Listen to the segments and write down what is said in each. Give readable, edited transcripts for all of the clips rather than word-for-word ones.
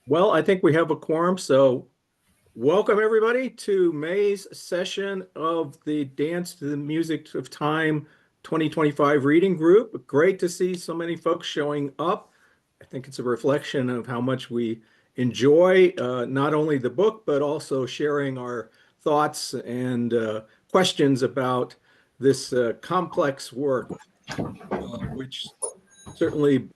Well, I think we have a quorum, so welcome everybody to May's session of the Dance to the Music of Time 2025 reading group. Great to see so many folks showing up. I think it's a reflection of how much we enjoy not only the book, but also sharing our thoughts and questions about this complex work, which certainly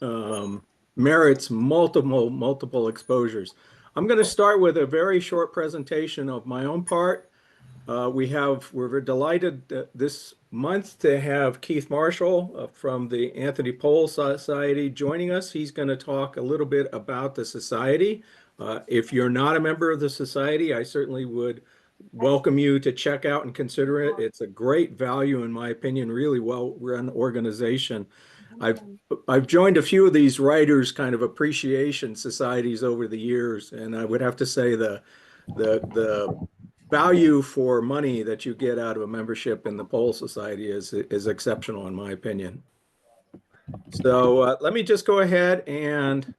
merits multiple exposures. I'm going to start with a very short presentation of my own part. We're very delighted this month to have Keith Marshall from the Anthony Powell Society joining us. He's going to talk a little bit about the society. If you're not a member of the society, I certainly would welcome you to check out and consider it. It's a great value, in my opinion, really well-run organization. I've I've joined a few of these writers' kind of appreciation societies over the years, and I would have to say the value for money that you get out of a membership in the Pole Society is exceptional, in my opinion. So let me just go ahead and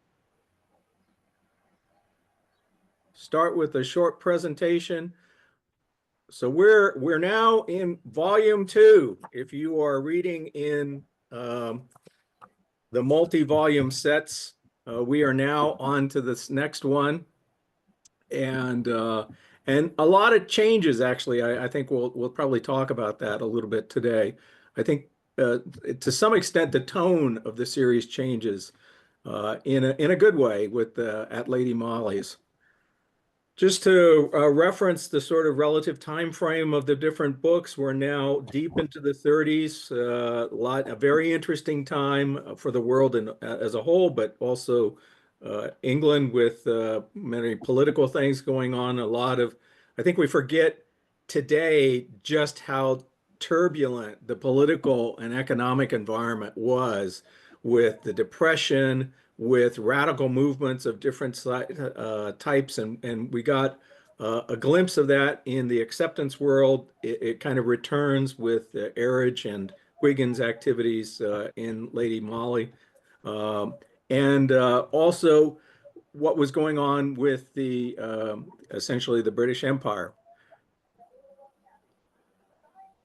start with a short presentation. So we're now in volume 2. If you are reading in the multi-volume sets, we are now on to this next one, and a lot of changes actually. I think we'll probably talk about that a little bit today. I think to some extent the tone of the series changes in a good way with at Lady Molly's. Just to reference the sort of relative time frame of the different books, we're now deep into the 30s. A very interesting time for the world as a whole, but also England with many political things going on. I think we forget today just how turbulent the political and economic environment was with the Depression, with radical movements of different types, and we got a glimpse of that in the acceptance world. It kind of returns with Erridge and Huygens activities in Lady Molly, and also what was going on with the essentially the British Empire.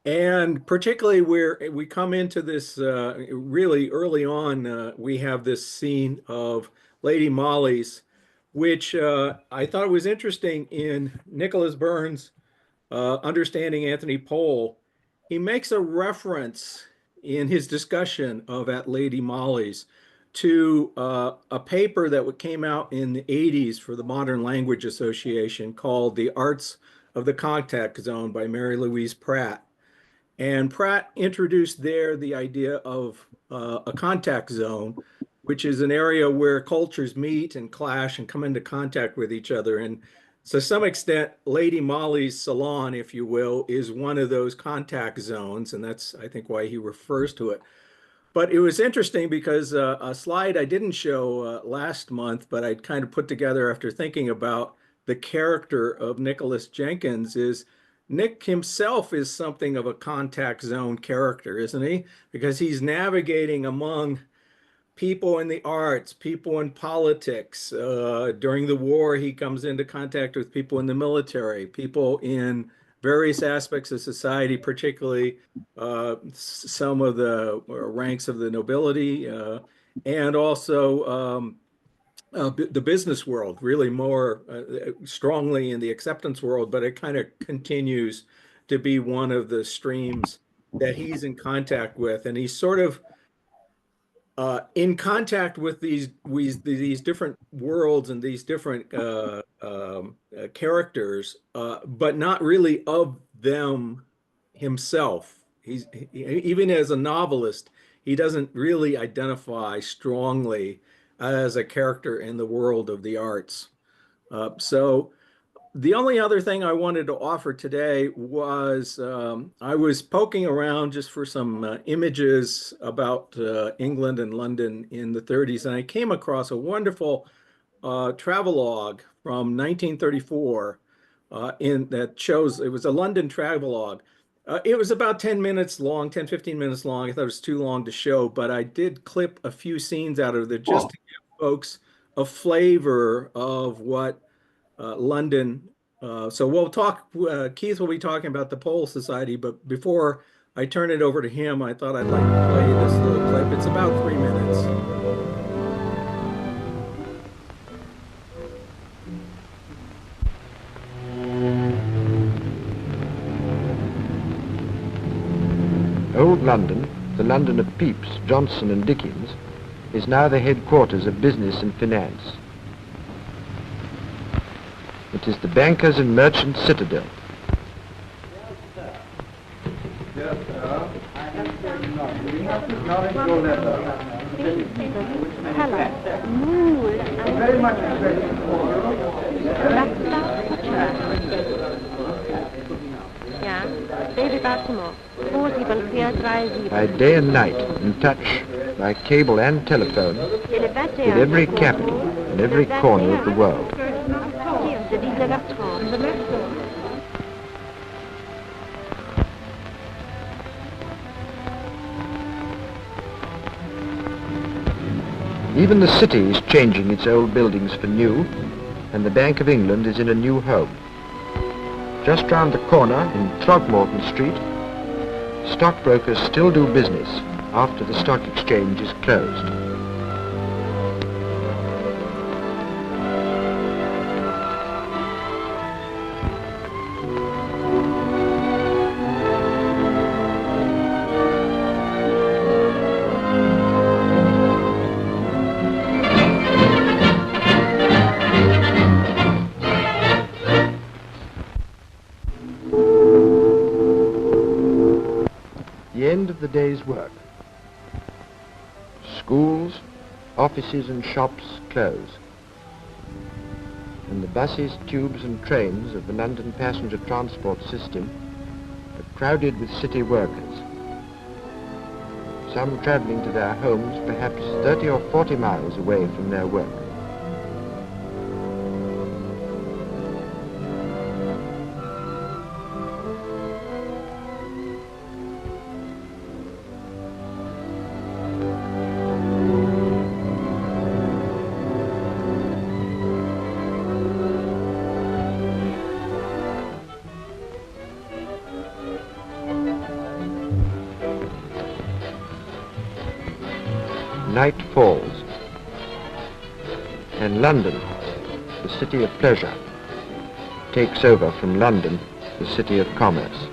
And particularly where we come into this really early on, we have this scene of Lady Molly's, which I thought was interesting in Nicholas Burns' Understanding Anthony Powell. He makes a reference in his discussion of At Lady Molly's to a paper that came out in the 80s for the Modern Language Association called The Arts of the Contact Zone by Mary Louise Pratt. And Pratt introduced there the idea of a contact zone, which is an area where cultures meet and clash and come into contact with each other. And to some extent, Lady Molly's salon, if you will, is one of those contact zones. And that's, I think, why he refers to it. But it was interesting because a slide I didn't show last month, but I kind of put together after thinking about the character of Nicholas Jenkins is Nick himself is something of a contact zone character, isn't he? Because he's navigating among people in the arts, people in politics. During the war, he comes into contact with people in the military, people in various aspects of society, particularly some of the ranks of the nobility, and also the business world, really more strongly in the acceptance world, but it kind of continues to be one of the streams that he's in contact with. And he's sort of in contact with these different worlds and these different characters, but not really of them himself. Even as a novelist, he doesn't really identify strongly as a character in the world of the arts. So the only other thing I wanted to offer today was I was poking around just for some images about England and London in the 30s, and I came across a wonderful travelogue from 1934 that shows it was a London travelogue. It was about 10 minutes long, 10, 15 minutes long. I thought it was too long to show, but I did clip a few scenes out of it just to give folks a flavor of what London. So we'll talk. Keith will be talking about the Pole Society, but before I turn it over to him, I thought I'd like to play this little clip. It's about 3 minutes. Old London, the London of Pepys, Johnson and Dickens, is now the headquarters of business and finance. It is the bankers' and merchants' citadel. Yes, sir. We have to acknowledge your letter. Very much appreciated for By day and night, in touch, by cable and telephone, with every capital and every corner of the world. Even the city is changing its old buildings for new, and the Bank of England is in a new home. Just round the corner in Throgmorton Street, stockbrokers still do business after the stock exchange is closed. The end of the day's work. Schools, offices and shops close. And the buses, tubes and trains of the London passenger transport system are crowded with city workers. Some travelling to their homes perhaps 30 or 40 miles away from their work. Night falls, and London, the city of pleasure, takes over from London, the city of commerce.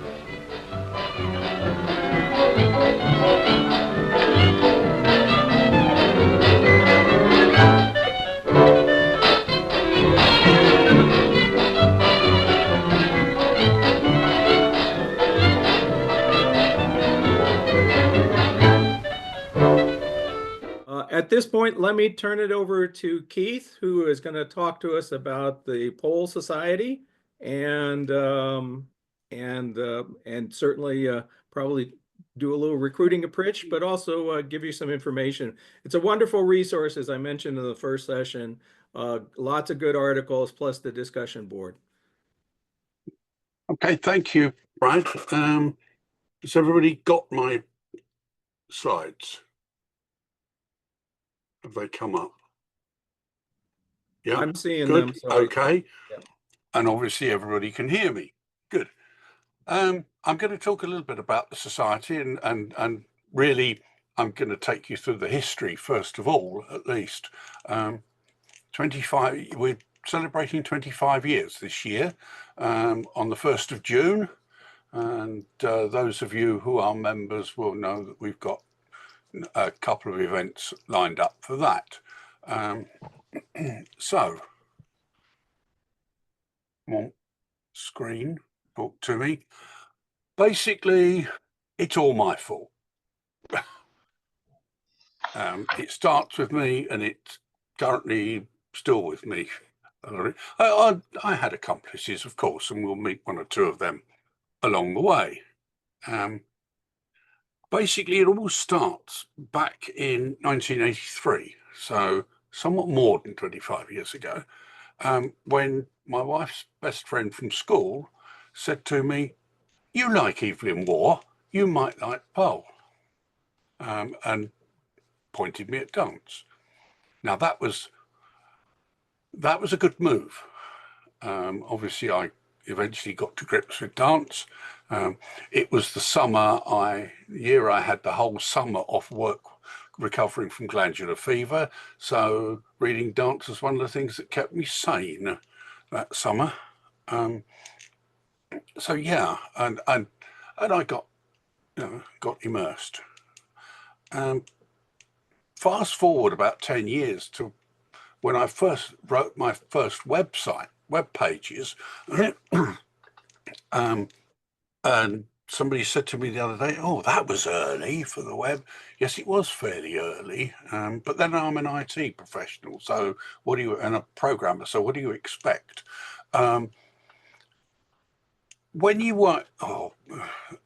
At this point, let me turn it over to Keith, who is going to talk to us about the Pole Society and certainly probably do a little recruiting a pitch, but also give you some information. It's a wonderful resource, as I mentioned in the first session. Lots of good articles, plus the discussion board. Okay, thank you, Brad. Has everybody got my slides? Have they come up? Yeah, I'm seeing good. them. So okay. Yeah. And obviously everybody can hear me. Good. I'm going to talk a little bit about the society and really I'm going to take you through the history first of all, at least. 25, we're celebrating 25 years this year on the 1st of June. And those of you who are members will know that we've got a couple of events lined up for that. So, come on, screen, talk to me. Basically, it's all my fault. It starts with me and it's currently still with me. I had accomplices, of course, and we'll meet one or two of them along the way. Basically, it all starts back in 1983, so somewhat more than 25 years ago, when my wife's best friend from school said to me, "You like Evelyn Waugh, you might like Powell," and pointed me at dance. Now, that was that was a good move. Obviously, I eventually got to grips with dance. It was the year I had the whole summer off work recovering from glandular fever. So reading dance was one of the things that kept me sane that summer. So yeah, and I got, got immersed. Fast forward about 10 years to when I first wrote my first web pages, and somebody said to me the other day, "Oh, that was early for the web." Yes, it was fairly early, but then I'm an IT professional, so and a programmer, so what do you expect? When you were,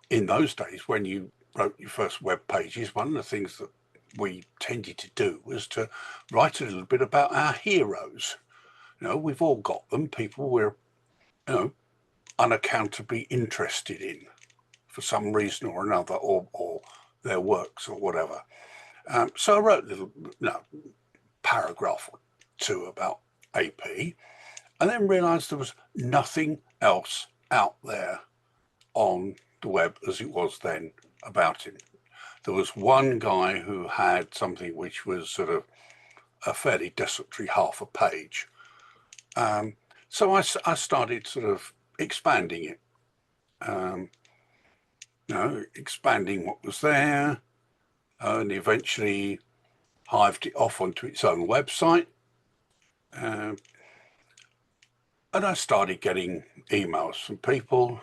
in those days, when you wrote your first web pages, one of the things that we tended to do was to write a little bit about our heroes. We've all got them, people we're, unaccountably interested in for some reason or another, or their works or whatever. So I wrote a little paragraph or two about AP, and then realized there was nothing else out there on the web as it was then about him. There was one guy who had something which was sort of a fairly desultory half a page. So I started sort of expanding it, expanding what was there, and eventually hived it off onto its own website. And I started getting emails from people,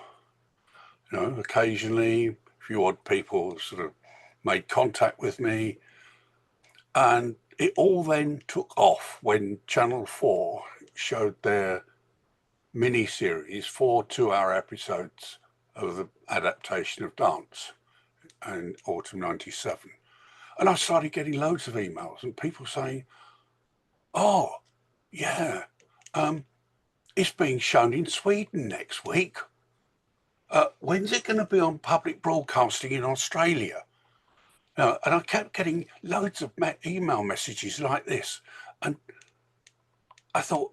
occasionally, a few odd people sort of made contact with me. And it all then took off when Channel 4 showed their mini-series, 4 2-hour episodes of the adaptation of Dance in autumn 97. And I started getting loads of emails and people saying, "Oh, yeah, it's being shown in Sweden next week. When's it going to be on public broadcasting in Australia?" And I kept getting loads of email messages like this. And I thought,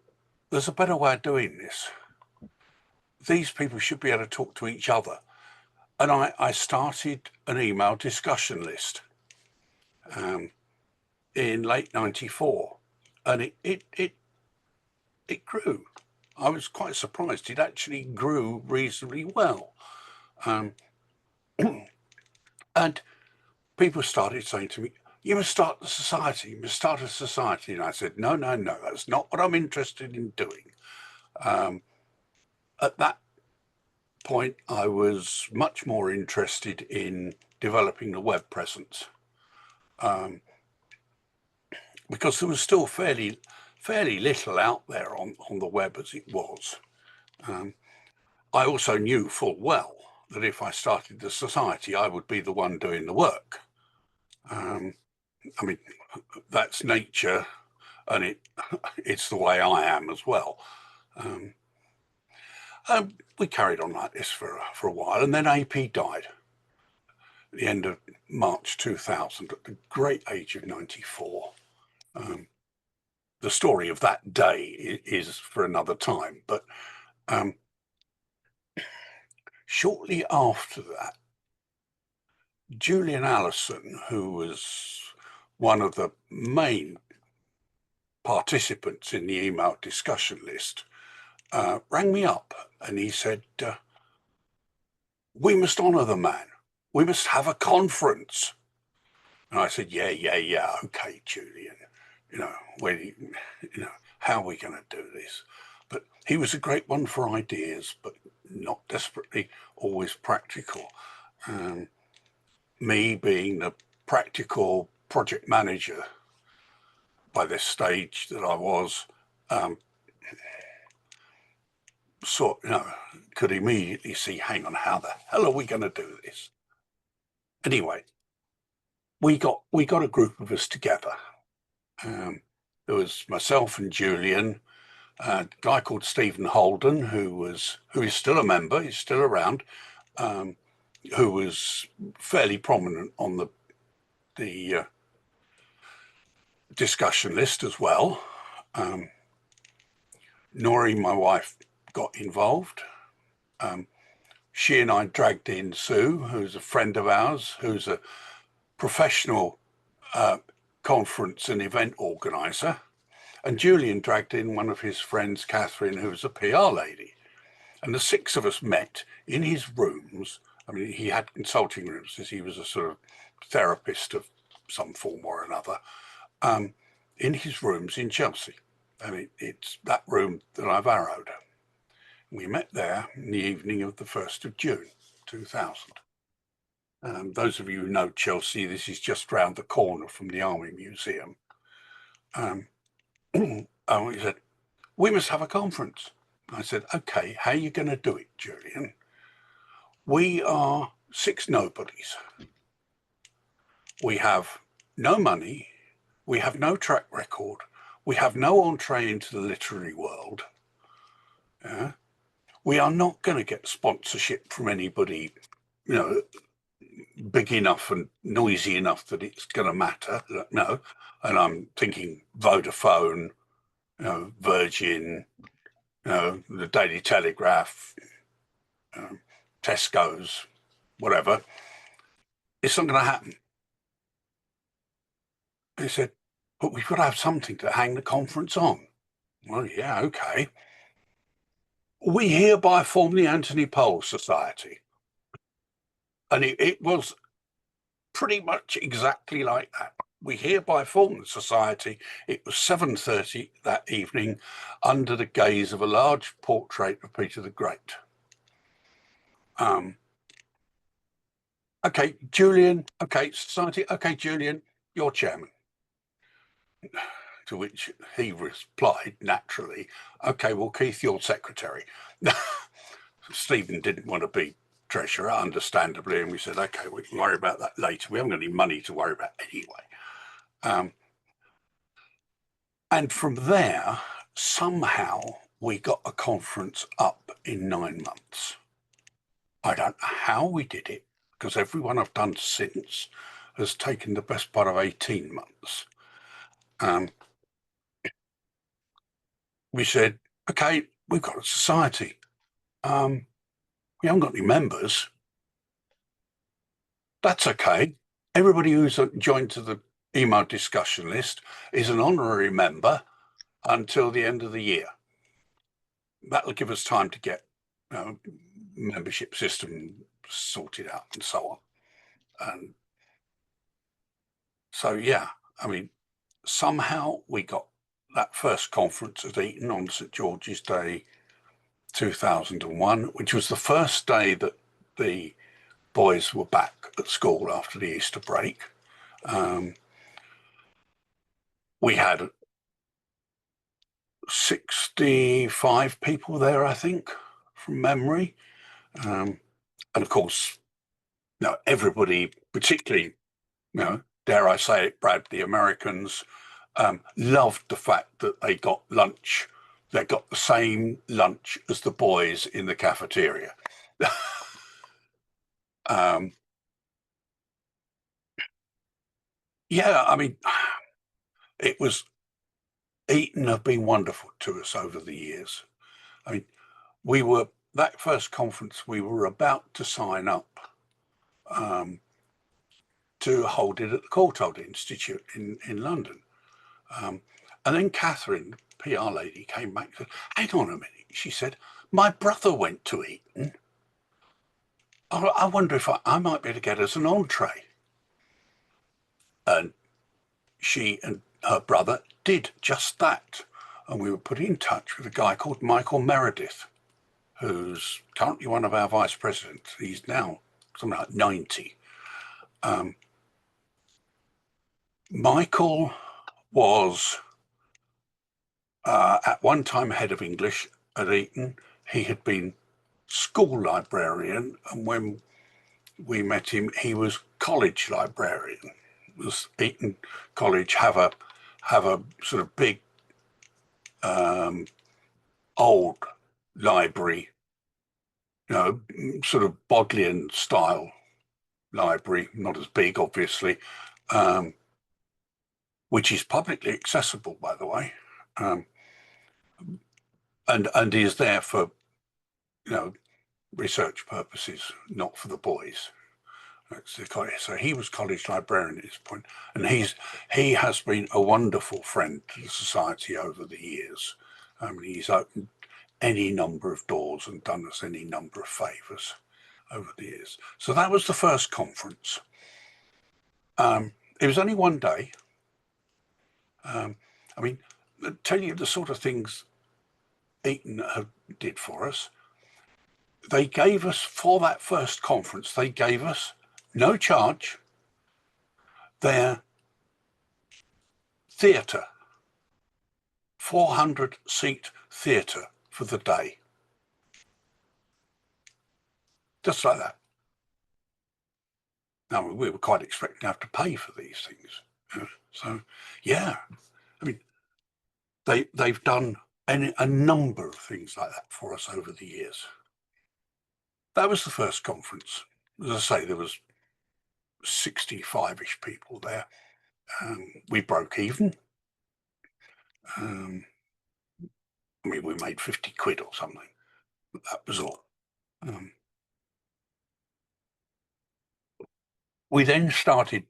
there's a better way of doing this. These people should be able to talk to each other. And I started an email discussion list in late 94. And it grew. I was quite surprised. It actually grew reasonably well. And people started saying to me, "You must start the society, you must start a society." And I said, no, that's not what I'm interested in doing. At that point, I was much more interested in developing the web presence, because there was still fairly little out there on the web as it was. I also knew full well that if I started the society, I would be the one doing the work. I mean, that's nature, and it's the way I am as well. We carried on like this for a while, and then AP died at the end of March 2000 at the great age of 94. The story of that day is for another time, but shortly after that, Julian Allison, who was one of the main participants in the email discussion list, rang me up and he said, "We must honour the man. We must have a conference." And I said, yeah, okay, Julian. How are we going to do this? But he was a great one for ideas, but not desperately always practical. Me being the practical project manager by this stage that I was, could immediately see, hang on, how the hell are we going to do this? Anyway, we got a group of us together. There was myself and Julian, a guy called Stephen Holden, who is still a member, he's still around, who was fairly prominent on the discussion list as well. Nori, my wife, got involved. She and I dragged in Sue, who's a friend of ours, who's a professional conference and event organizer. And Julian dragged in one of his friends, Catherine, who was a PR lady. And the six of us met in his rooms. I mean, he had consulting rooms as he was a sort of therapist of some form or another, in his rooms in Chelsea. And it's that room that I've arrowed. We met there in the evening of the 1st of June, 2000. Those of you who know Chelsea, this is just round the corner from the Army Museum. And we said, we must have a conference. I said, okay, how are you going to do it, Julian? We are six nobodies. We have no money. We have no track record. We have no entree into the literary world. Yeah? We are not going to get sponsorship from anybody, big enough and noisy enough that it's going to matter. No. And I'm thinking Vodafone, Virgin, the Daily Telegraph, Tesco's, whatever. It's not going to happen. He said, but we've got to have something to hang the conference on. Well, yeah, okay. We hereby form the Anthony Powell Society. And it was pretty much exactly like that. We hereby form the society. It was 7:30 that evening under the gaze of a large portrait of Peter the Great. Okay, Julian, okay, society, okay, Julian, you're chairman. To which he replied naturally, okay, well, Keith, you're secretary. Stephen didn't want to be treasurer, understandably, and we said, okay, we can worry about that later. We haven't got any money to worry about anyway. And from there, somehow we got a conference up in 9 months. I don't know how we did it, because everyone I've done since has taken the best part of 18 months. We said, okay, we've got a society. We haven't got any members. That's okay. Everybody who's joined to the email discussion list is an honorary member until the end of the year. That'll give us time to get membership system sorted out and so on. And so, yeah, I mean, somehow we got that first conference at Eton on St. George's Day 2001, which was the first day that the boys were back at school after the Easter break. We had 65 people there, I think, from memory. And of course, everybody, particularly, dare I say it, Brad, the Americans, loved the fact that they got lunch. They got the same lunch as the boys in the cafeteria. Yeah, I mean, Eton have been wonderful to us over the years. I mean, that first conference, we were about to sign up to hold it at the Courtauld Institute in London. And then Catherine, PR lady, came back and said, hang on a minute. She said, my brother went to Eton. I wonder if I might be able to get us an entree. And she and her brother did just that. And we were put in touch with a guy called Michael Meredith, who's currently one of our vice presidents. He's now something like 90. Michael was at one time head of English at Eton. He had been school librarian, and when we met him, he was college librarian. Eton College have a sort of big old library, sort of Bodleian style library, not as big, obviously, which is publicly accessible, by the way. and is there for, research purposes, not for the boys. So he was college librarian at this point, and he has been a wonderful friend to the society over the years. He's opened any number of doors and done us any number of favours over the years. So that was the first conference. It was only one day. Tell you the sort of things Eton did for us. They gave us, for that first conference, they gave us, no charge, their theatre, 400-seat theatre for the day. Just like that. Now, we were quite expecting to have to pay for these things. So, yeah, they've done a number of things like that for us over the years. That was the first conference. As I say, there was 65-ish people there. We broke even. We made 50 quid or something. But that was all. We then started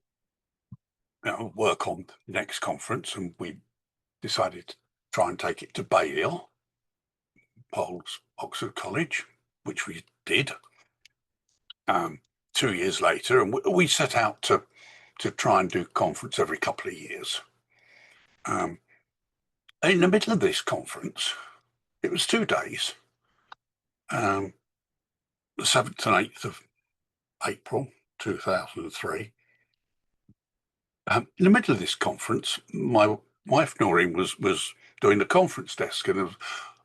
work on the next conference, and we decided to try and take it to Balliol, Powell's Oxford College, which we did 2 years later, and we set out to try and do conference every couple of years. In the middle of this conference, it was 2 days, the 7th and 8th of April 2003. In the middle of this conference, my wife Noreen was doing the conference desk, and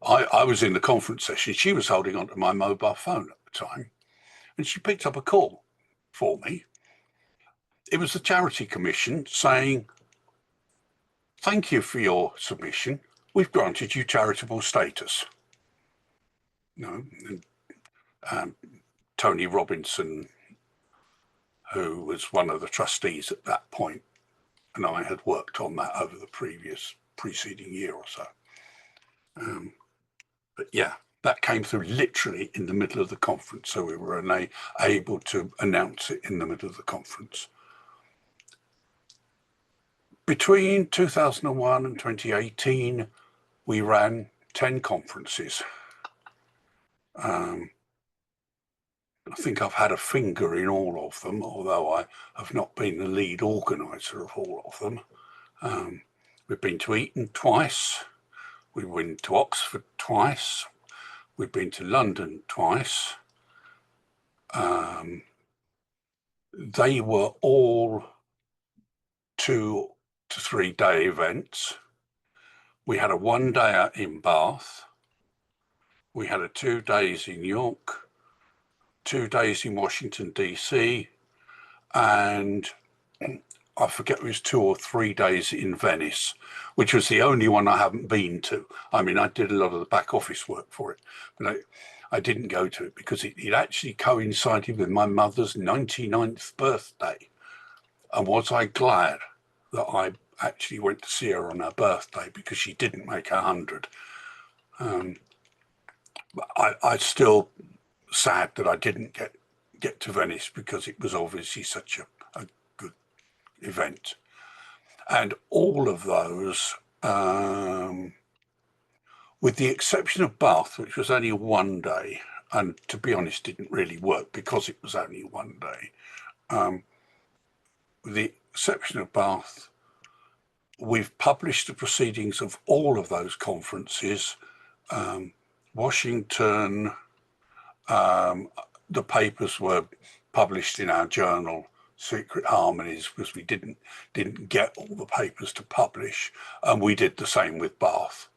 I was in the conference session. She was holding onto my mobile phone at the time, and she picked up a call for me. It was the Charity Commission saying, "Thank you for your submission. We've granted you charitable status." Tony Robinson, who was one of the trustees at that point, and I had worked on that over the preceding year or so. But yeah, that came through literally in the middle of the conference, so we were able to announce it in the middle of the conference. Between 2001 and 2018, we ran 10 conferences. I think I've had a finger in all of them, although I have not been the lead organiser of all of them. We've been to Eton twice. We've been to Oxford twice. We've been to London twice. They were all 2 to 3 day events. We had a 1-dayer in Bath. We had a 2 days in York, 2 days in Washington, DC, and I forget it was 2 or 3 days in Venice, which was the only one I haven't been to. I did a lot of the back office work for it, but I didn't go to it because it actually coincided with my mother's 99th birthday. And was I glad that I actually went to see her on her birthday, because she didn't make 100. I still sad that I didn't get to Venice, because it was obviously such a good event. And all of those, with the exception of Bath, which was only 1 day, and to be honest didn't really work because it was only 1 day. With the exception of Bath, we've published the proceedings of all of those conferences. Washington, the papers were published in our journal, Secret Harmonies, because we didn't get all the papers to publish, and we did the same with Bath.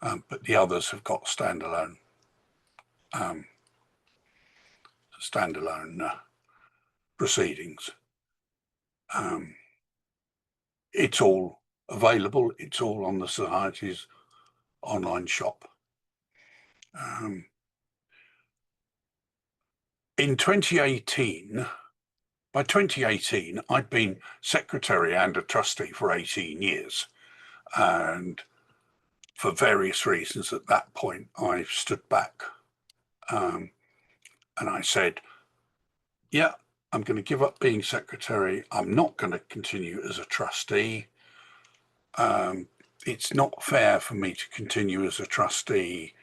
But the others have got standalone proceedings. It's all available. It's all on the Society's online shop. In 2018, by 2018, I'd been secretary and a trustee for 18 years. And for various reasons, at that point, I stood back. And I said, yeah, I'm going to give up being secretary. I'm not going to continue as a trustee. It's not fair for me to continue as a trustee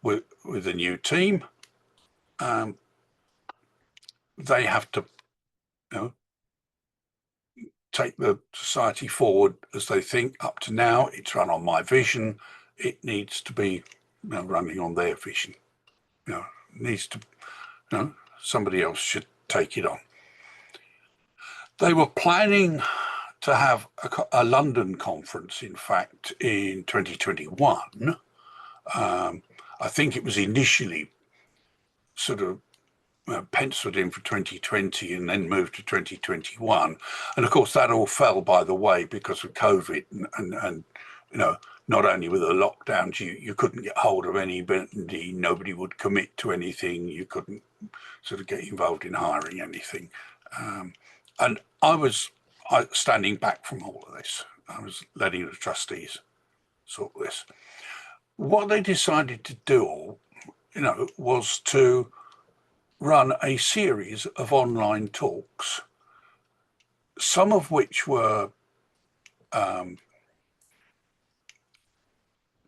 with a new team. They have to, take the society forward as they think. Up to now, it's run on my vision. It needs to be running on their vision. It needs to, somebody else should take it on. They were planning to have a London conference, in fact, in 2021. I think it was initially sort of penciled in for 2020 and then moved to 2021. And of course, that all fell by the way because of COVID and not only with the lockdowns, you couldn't get hold of anybody, nobody would commit to anything, you couldn't sort of get involved in hiring anything. And I was standing back from all of this. I was letting the trustees sort this. What they decided to do, was to run a series of online talks, some of which were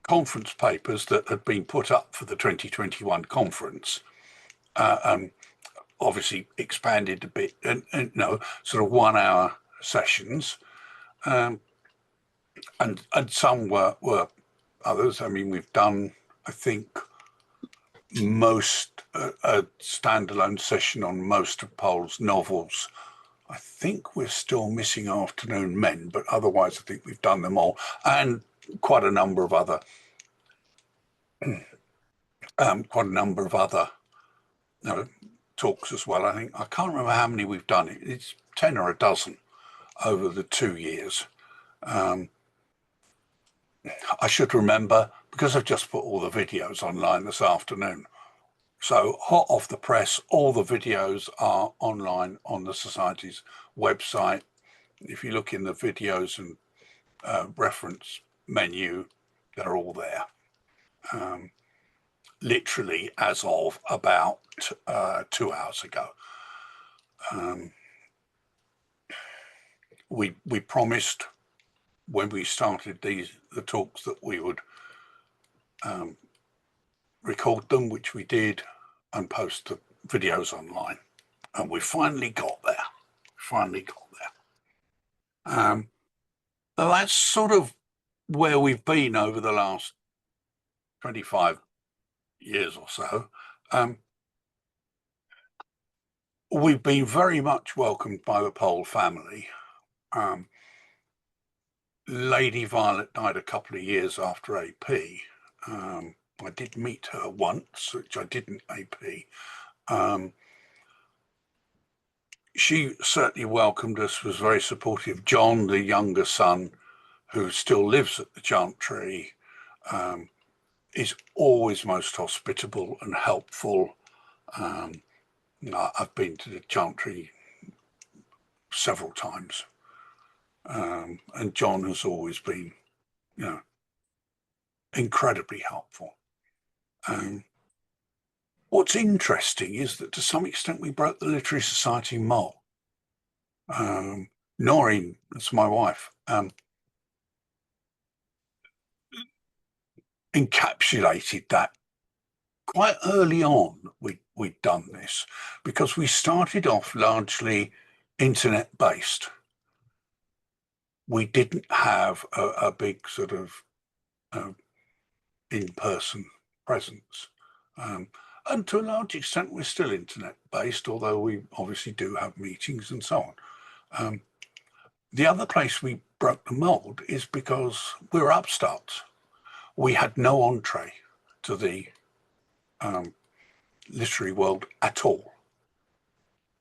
conference papers that had been put up for the 2021 conference, obviously expanded a bit, and sort of 1 hour sessions, and some were others. I mean, we've done, I think, most a standalone session on most of Powell's novels. I think we're still missing Afternoon Men, but otherwise I think we've done them all, and quite a number of other talks as well. I think I can't remember how many we've done. It's 10 or a dozen over the 2 years. I should remember, because I've just put all the videos online this afternoon. So hot off the press, all the videos are online on the Society's website. If you look in the videos and reference menu, they're all there. Literally as of about 2 hours ago. We promised when we started the talks that we would record them, which we did, and post the videos online. And we finally got there. That's sort of where we've been over the last 25 years or so. We've been very much welcomed by the Powell family. Lady Violet died a couple of years after AP. I did meet her once, which I didn't AP. She certainly welcomed us, was very supportive. John, the younger son, who still lives at the Chantry, is always most hospitable and helpful. I've been to the Chantry several times. And John has always been, incredibly helpful. What's interesting is that to some extent we broke the Literary Society mold. Noreen, that's my wife, encapsulated that quite early on. We'd done this because we started off largely internet based. We didn't have a big sort of in-person presence. And to a large extent, we're still internet based, although we obviously do have meetings and so on. The other place we broke the mold is because we were upstarts. We had no entree to the literary world at all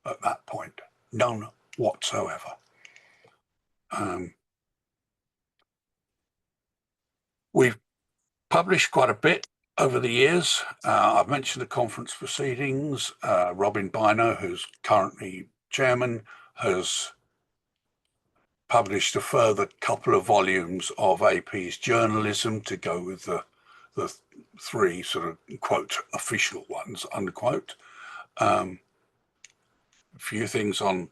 at that point, none whatsoever. We've published quite a bit over the years. I've mentioned the conference proceedings. Robin Bino, who's currently chairman, has published a further couple of volumes of AP's journalism to go with the three sort of quote official ones unquote. A few things on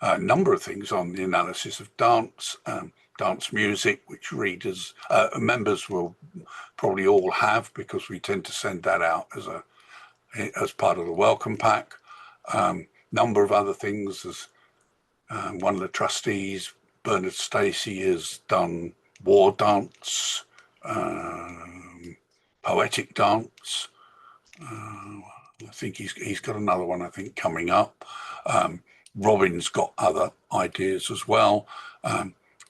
a number of things on the analysis of dance, dance music, which readers members will probably all have, because we tend to send that out as part of the welcome pack. Number of other things, as one of the trustees, Bernard Stacey, has done war dance, poetic dance. I think he's got another one, I think, coming up. Robin's got other ideas as well.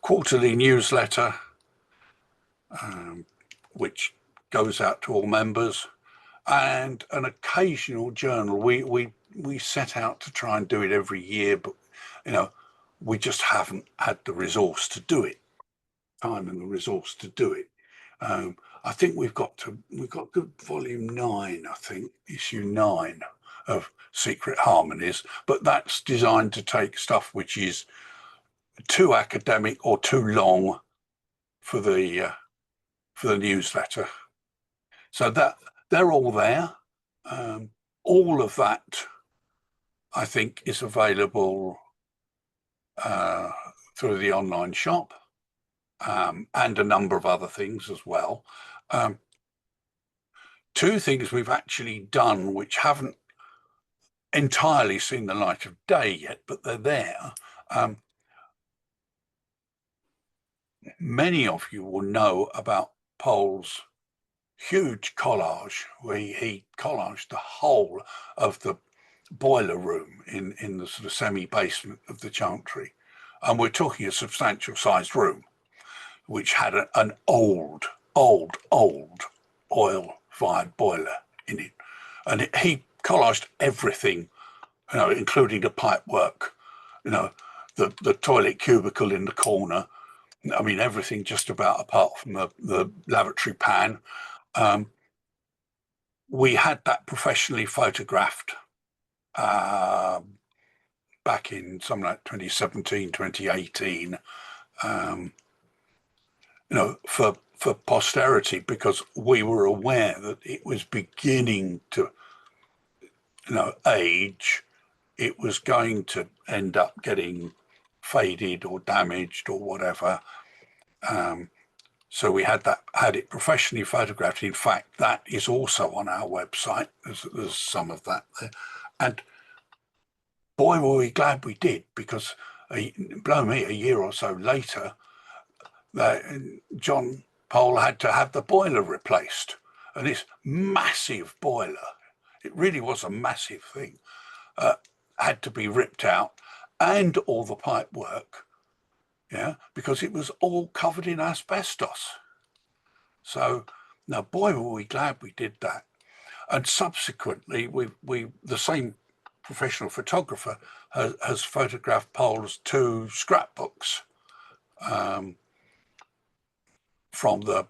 Quarterly newsletter, which goes out to all members, and an occasional journal. We set out to try and do it every year, but we just haven't had the resource to do it, time and the resource to do it. I think we've got good volume 9, I think, issue 9 of Secret Harmonies, but that's designed to take stuff which is too academic or too long for the newsletter. So that they're all there. All of that, I think, is available through the online shop, and a number of other things as well. Two things we've actually done which haven't entirely seen the light of day yet, but they're there. Many of you will know about Powell's huge collage, where he collaged the whole of the boiler room in the sort of semi-basement of the Chantry. And we're talking a substantial sized room, which had an old oil-fired boiler in it. And he collaged everything, including the pipework, the toilet cubicle in the corner. I mean, everything just about, apart from the lavatory pan. We had that professionally photographed back in something like 2017, 2018, for posterity, because we were aware that it was beginning to, age. It was going to end up getting faded or damaged or whatever. So we had it professionally photographed. In fact, that is also on our website. There's some of that there. And boy, were we glad we did, because blow me, a year or so later, John Powell had to have the boiler replaced. And this massive boiler, it really was a massive thing, had to be ripped out, and all the pipe work, because it was all covered in asbestos. So now, boy, were we glad we did that. And subsequently, the same professional photographer has photographed Powell's 2 scrapbooks, from the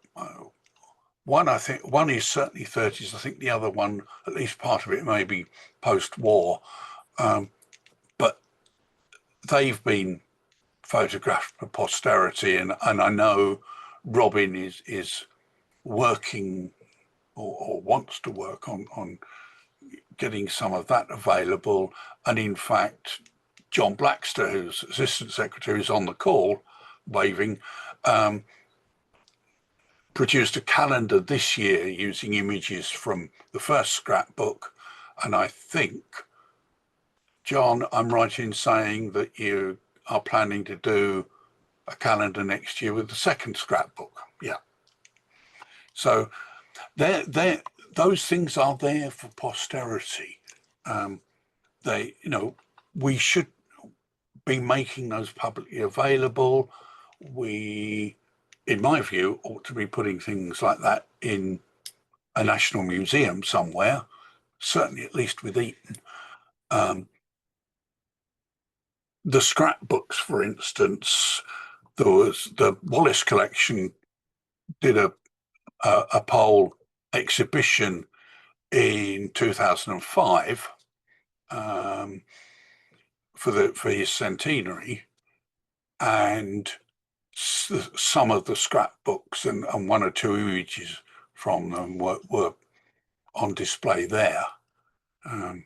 one, I think one is certainly 30s. I think the other one, at least part of it, may be post-war, but they've been photographed for posterity, and I know Robin is working or wants to work on getting some of that available. And in fact, John Blackster, who's Assistant Secretary, is on the call, waving, produced a calendar this year using images from the first scrapbook. And I think, John, I'm right in saying that you are planning to do a calendar next year with the second scrapbook. Yeah. So those things are there for posterity. We should be making those publicly available. We, in my view, ought to be putting things like that in a national museum somewhere, certainly at least with Eton. The scrapbooks, for instance, there was the Wallace collection did a Powell exhibition in 2005 for his centenary, and some of the scrapbooks and one or two images from them were on display there. And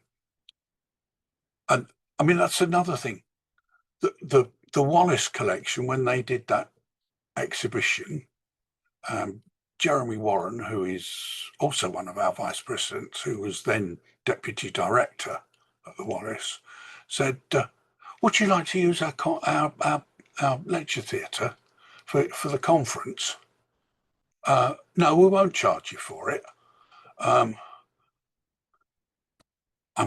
I mean, that's another thing. The Wallace collection, when they did that exhibition, Jeremy Warren, who is also one of our vice presidents, who was then deputy director at the Wallace, said, would you like to use our lecture theatre for the conference? No, we won't charge you for it. I'm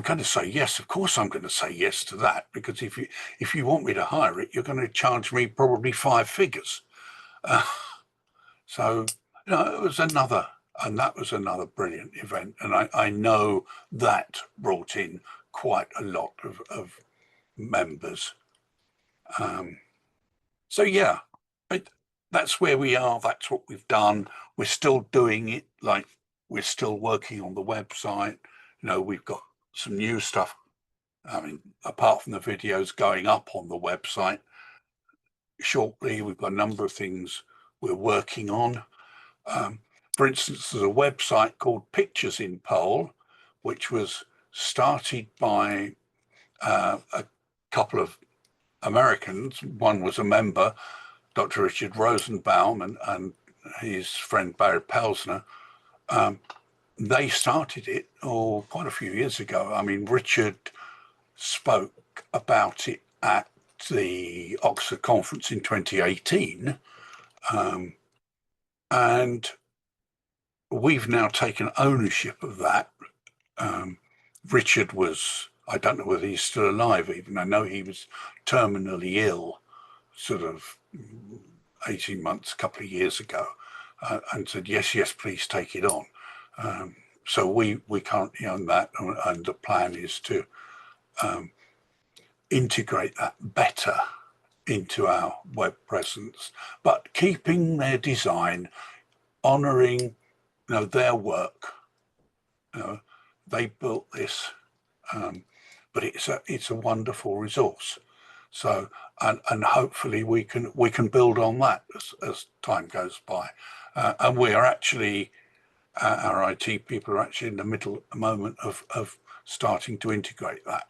going to say yes. Of course, I'm going to say yes to that, because if you want me to hire it, you're going to charge me probably 5 figures. So, it was another, and that was another brilliant event. And I know that brought in quite a lot of members. So yeah, that's where we are. That's what we've done. We're still doing it. Like, we're still working on the website. We've got some new stuff. I mean, apart from the videos going up on the website shortly, we've got a number of things we're working on. For instance, there's a website called Pictures in Pole, which was started by a couple of Americans. One was a member, Dr. Richard Rosenbaum, and his friend Barry Pelsner. They started it quite a few years ago. I mean, Richard spoke about it at the Oxford conference in 2018, and we've now taken ownership of that. Richard was, I don't know whether he's still alive even, I know he was terminally ill sort of 18 months, a couple of years ago, and said, yes, please take it on. So we currently own that, and the plan is to integrate that better into our web presence, but keeping their design, honouring their work. They built this, but it's a wonderful resource. So and hopefully we can build on that as time goes by. And we are actually, our IT people are actually in the middle at the moment of starting to integrate that.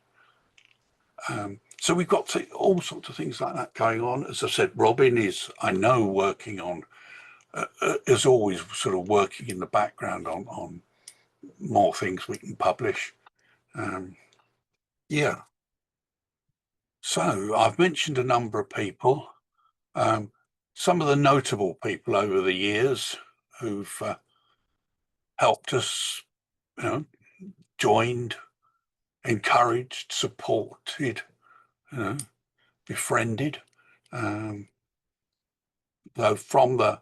So we've got all sorts of things like that going on. As I said, Robin is, I know, working on, is always sort of working in the background on more things we can publish. Yeah. So I've mentioned a number of people. Some of the notable people over the years who've helped us, joined, encouraged, supported, befriended. Though from the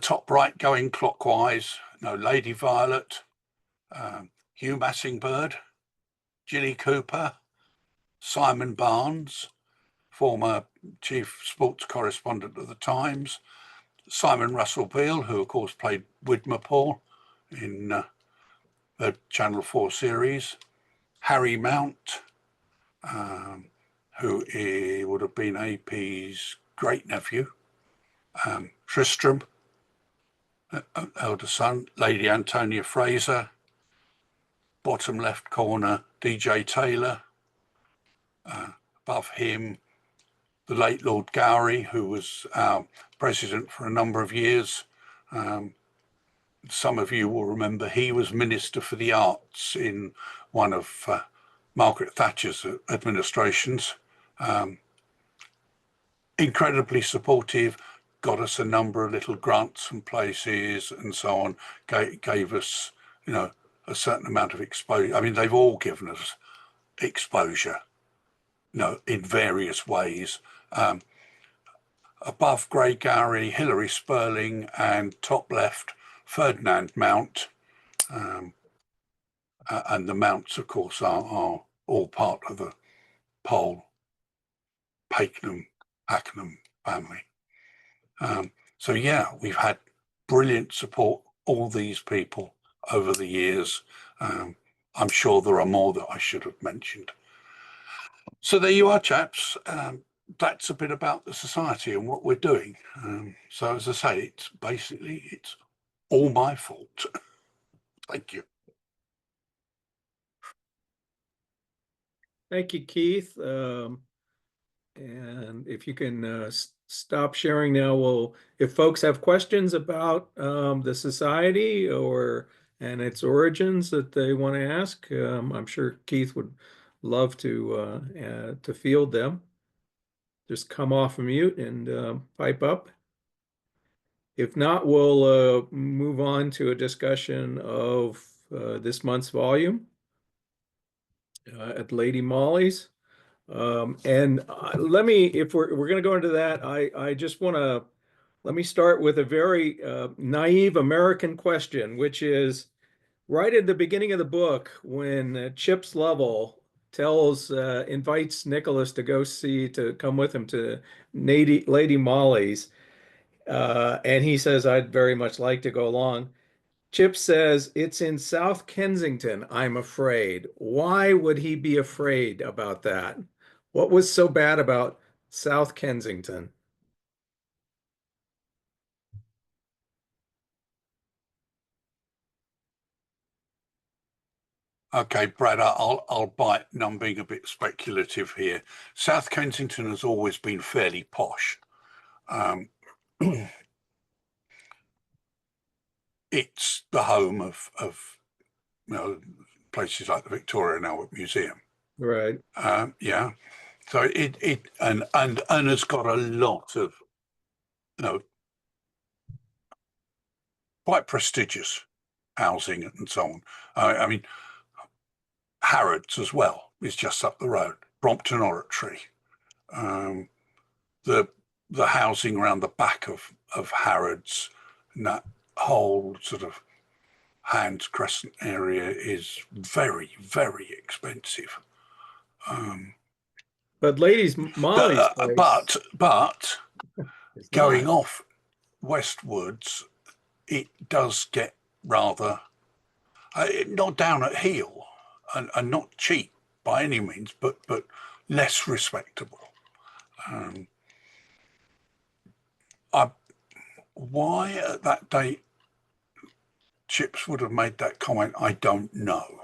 top right going clockwise, Lady Violet, Hugh Massingbird, Gilly Cooper, Simon Barnes, former chief sports correspondent of the Times, Simon Russell Beale, who of course played Widmerpool in the Channel 4 series, Harry Mount, who would have been AP's great nephew, Tristram, elder son, Lady Antonia Fraser, bottom left corner, DJ Taylor, above him, the late Lord Gowrie, who was our president for a number of years. Some of you will remember he was Minister for the Arts in one of Margaret Thatcher's administrations. Incredibly supportive, got us a number of little grants from places and so on, gave us, a certain amount of exposure. I mean, they've all given us exposure, in various ways. Above Grey Gowrie, Hilary Spurling, and top left, Ferdinand Mount. And the Mounts, of course, are all part of the Pole, Pakenham family. So yeah, we've had brilliant support, all these people over the years. I'm sure there are more that I should have mentioned. So there you are, chaps. that's a bit about the society and what we're doing. So as I say, it's all my fault. Thank you. Thank you, Keith. And if you can stop sharing now, if folks have questions about the society and its origins that they want to ask, I'm sure Keith would love to field them. Just come off mute and pipe up. If not, we'll move on to a discussion of this month's volume at Lady Molly's. And if we're going to go into that, I just want to let me start with a very naive American question, which is right at the beginning of the book when Chips Lovell invites Nicholas to come with him to Lady Molly's, and he says, "I'd very much like to go along." Chip says, "It's in South Kensington, I'm afraid." Why would he be afraid about that? What was so bad about South Kensington? Okay, Brad, I'll bite, and I'm being a bit speculative here. South Kensington has always been fairly posh. It's the home of places like the Victoria and Albert Museum. Right. Yeah. So it has got a lot of quite prestigious housing and so on. I mean, Harrods as well is just up the road. Brompton Oratory, the housing around the back of Harrods, and that whole sort of Hands Crescent area is very, very expensive. But Lady Molly's place but is going not. off westwards, it does get rather not down at heel and not cheap by any means, but less respectable. Why at that date Chips would have made that comment, I don't know.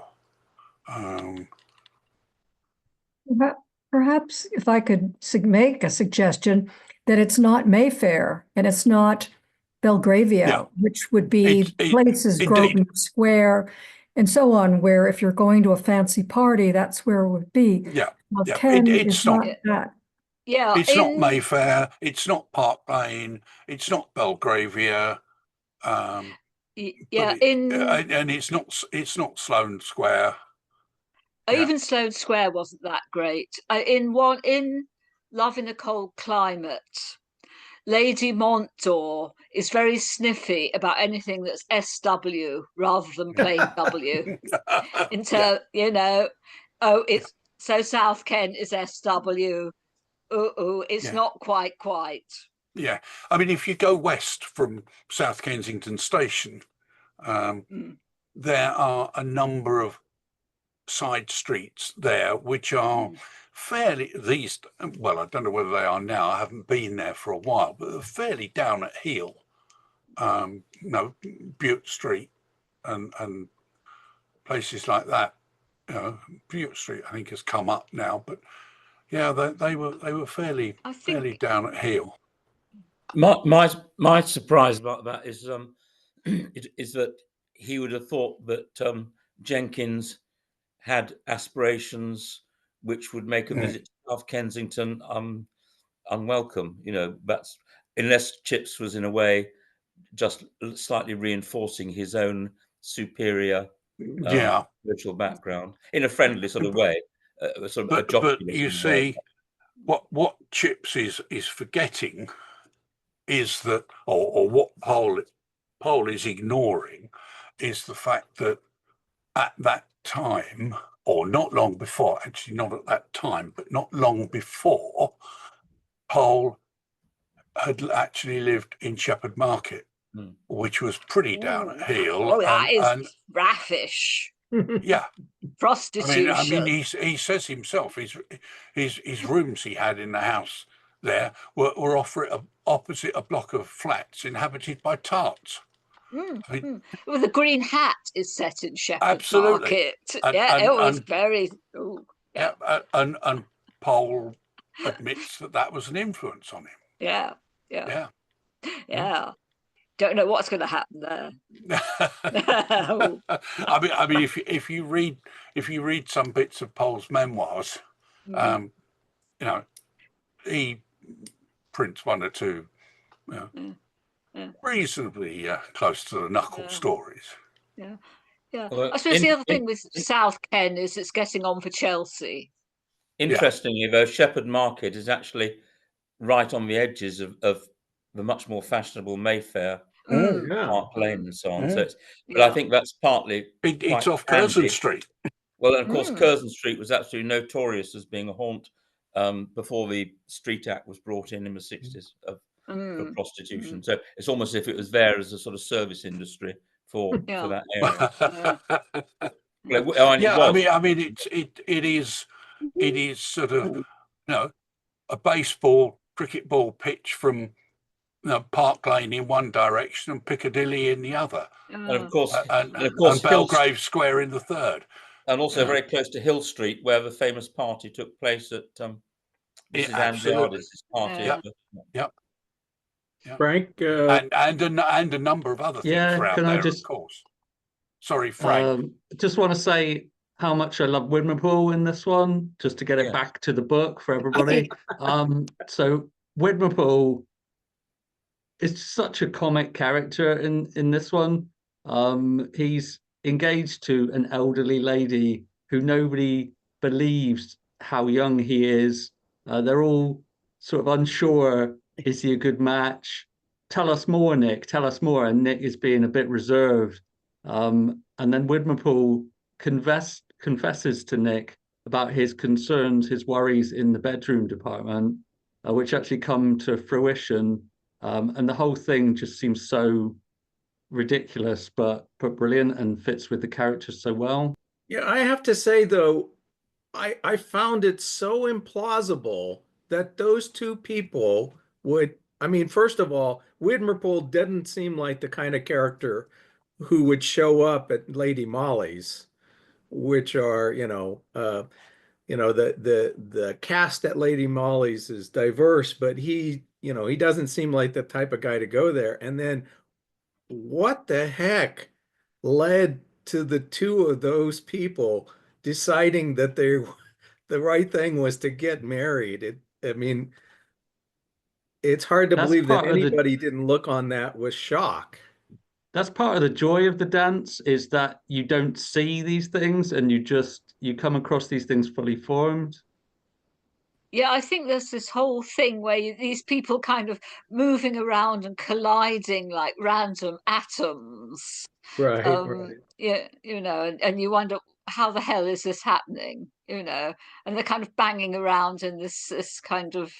Perhaps if I could make a suggestion that it's not Mayfair and it's not Belgravia, Yeah. which would be places, Grosvenor Square and so on, where if you're going to a fancy party, that's where it would be. Yeah. Well, Yeah. Ken It's is not. not that. Yeah, It's not Mayfair. It's not Park Lane. It's not Belgravia. yeah, And it's not Sloane Square. even Sloane Square wasn't that great. In Love in a Cold Climate, Lady Montdor is very sniffy about anything that's SW rather than plain W. It's so South Kent is SW. It's not quite. Yeah, I mean, if you go west from South Kensington Station, there are a number of side streets there which are fairly well, I don't know whether they are now, I haven't been there for a while, but they're fairly down at heel. Bute Street and places like that. Bute Street I think has come up now, but yeah, they were fairly down at heel. My surprise about that is is that he would have thought that Jenkins had aspirations which would make a visit to South Kensington unwelcome. That's unless Chips was in a way just slightly reinforcing his own superior spiritual background in a friendly sort of way. But you see, what Chips is forgetting is that, or what Powell is ignoring, is the fact that at that time, or not long before, actually not at that time, but not long before, Powell had actually lived in Shepherd Market, which was pretty down at heel. Oh, that is raffish. Yeah. Prostitution. I mean, he says himself, his rooms he had in the house there were opposite a block of flats inhabited by tarts. I mean, Well, the Green Hat is set in Shepherd absolutely. Market. And, yeah, and, it was and, very. yeah, and Powell admits that was an influence on him. Yeah. Don't know what's going to happen there. I mean, if you read some bits of Powell's memoirs, you know, he prints one or two, reasonably close to the knuckle stories. Yeah. Well, I suppose the other thing with South Ken is it's getting on for Chelsea. Interestingly, though, Shepherd Market is actually right on the edges of the much more fashionable Mayfair, Park Lane, and so on. So, but I think that's partly it's off Curzon Street. Well, and of course, Curzon Street was absolutely notorious as being a haunt before the Street Act was brought in the 60s for prostitution. So it's almost as if it was there as a sort of service industry for that area. I mean, it is sort of, a baseball, cricket ball pitch from Park Lane in one direction and Piccadilly in the other, and of course, and Belgrave Square in the third, and also very close to Hill Street, where the famous party took place at Mrs. Andreades' party. Yep. Frank, and a number of other things around there, of course. Sorry, Frank. Just want to say how much I love Widmerpool in this one, just to get it back to the book for everybody. So Widmerpool is such a comic character in this one. He's engaged to an elderly lady who nobody believes how young he is. They're all sort of unsure, is he a good match? Tell us more, Nick, tell us more. And Nick is being a bit reserved. And then Widmerpool confesses to Nick about his concerns, his worries in the bedroom department, which actually come to fruition. And the whole thing just seems so ridiculous, but brilliant and fits with the characters so well. Yeah, I have to say, though, I found it so implausible that those two people would, I mean, first of all, Widmerpool didn't seem like the kind of character who would show up at Lady Molly's, which are, the cast at Lady Molly's is diverse, but he doesn't seem like the type of guy to go there. And then what the heck led to the two of those people deciding that the right thing was to get married? It's hard to believe that anybody didn't look on that with shock. That's part of the joy of the dance, is that you don't see these things and you come across these things fully formed. Yeah, I think there's this whole thing where these people kind of moving around and colliding like random atoms. Right. Yeah, and you wonder, how the hell is this happening? And they're kind of banging around in this kind of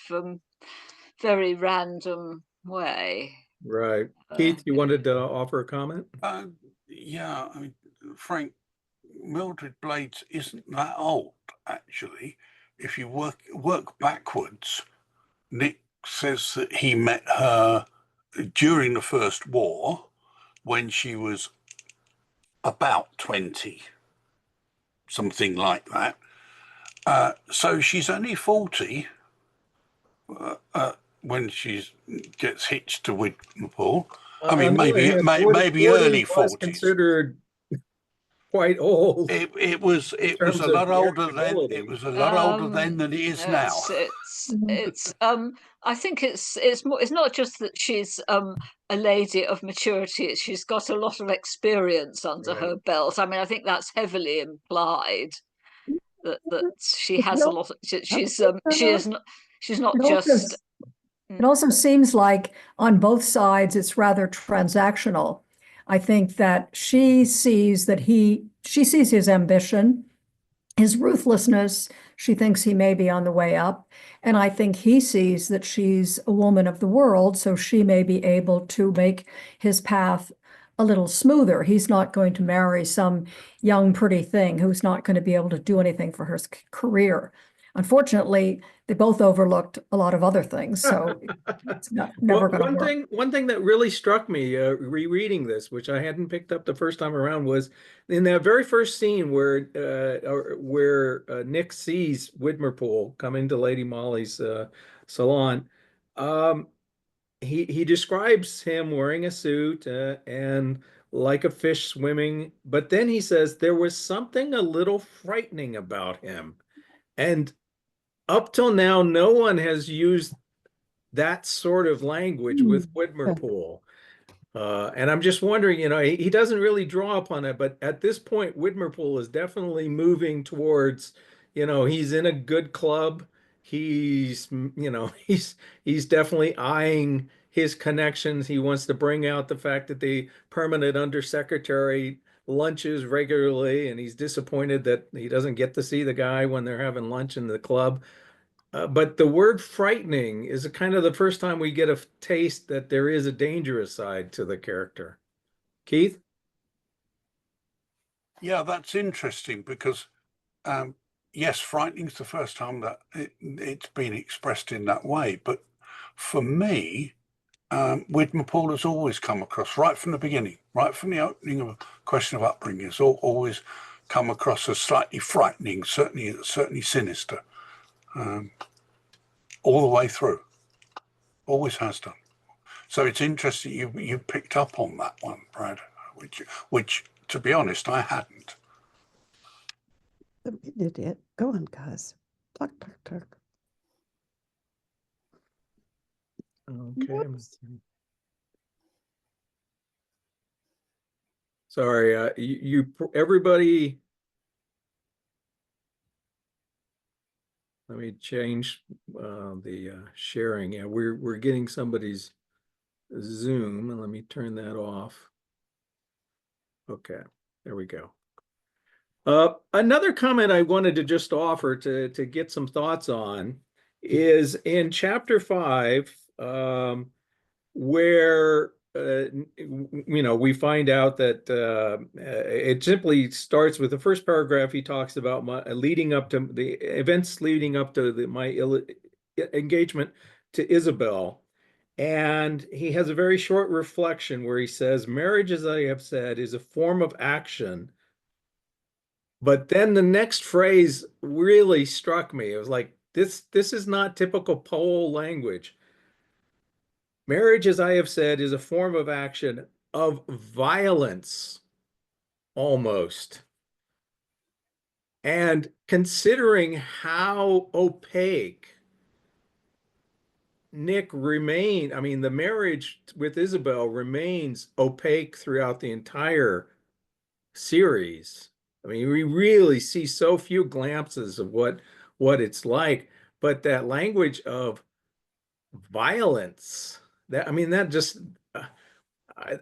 very random way. Right. Keith, you wanted to offer a comment? Yeah, I mean, Frank, Mildred Blades isn't that old, actually. If you work backwards, Nick says that he met her during the First War when she was about 20, something like that. So she's only 40 when she gets hitched to Widmerpool. I mean, maybe early 40s. Considered quite old. It was a lot older then. It was a lot older then than it is now. I think it's not just that she's a lady of maturity. She's got a lot of experience under her belt. I mean, I think that's heavily implied that she has a lot. She's not just. It also seems like on both sides, it's rather transactional. I think that she sees his ambition, his ruthlessness. She thinks he may be on the way up. And I think he sees that she's a woman of the world, so she may be able to make his path a little smoother. He's not going to marry some young, pretty thing who's not going to be able to do anything for her career. Unfortunately, they both overlooked a lot of other things, so it's never going to work. One thing that really struck me rereading this, which I hadn't picked up the first time around, was in that very first scene where Nick sees Widmerpool come into Lady Molly's salon. He describes him wearing a suit and like a fish swimming, but then he says there was something a little frightening about him. And up till now, no one has used that sort of language with Widmerpool. And I'm just wondering, he doesn't really draw upon it, but at this point, Widmerpool is definitely moving towards, he's in a good club. He's, he's definitely eyeing his connections. He wants to bring out the fact that the permanent undersecretary lunches regularly, and he's disappointed that he doesn't get to see the guy when they're having lunch in the club. But the word frightening is kind of the first time we get a taste that there is a dangerous side to the character. Keith? Yeah, that's interesting because, yes, frightening is the first time that it's been expressed in that way. But for me, Widmerpool has always come across, right from the beginning, right from the opening of a question of upbringing, it's always come across as slightly frightening, certainly sinister. All the way through, always has done. So it's interesting you picked up on that one, Brad, which to be honest, I hadn't. Idiot. Go on, guys. Talk. Okay. Whoops. Sorry, you everybody. Let me change the sharing. Yeah, we're getting somebody's Zoom, and let me turn that off. Okay, there we go. Another comment I wanted to just offer to get some thoughts on is in chapter 5, where we find out that it simply starts with the first paragraph. He talks about leading up to the events leading up to my engagement to Isabel. And he has a very short reflection where he says, marriage, as I have said, is a form of action. But then the next phrase really struck me. It was like, this is not typical Powell language. Marriage, as I have said, is a form of action of violence, almost. And considering how opaque Nick the marriage with Isabel remains opaque throughout the entire series. I mean, we really see so few glimpses of what it's like, but that language of violence, that just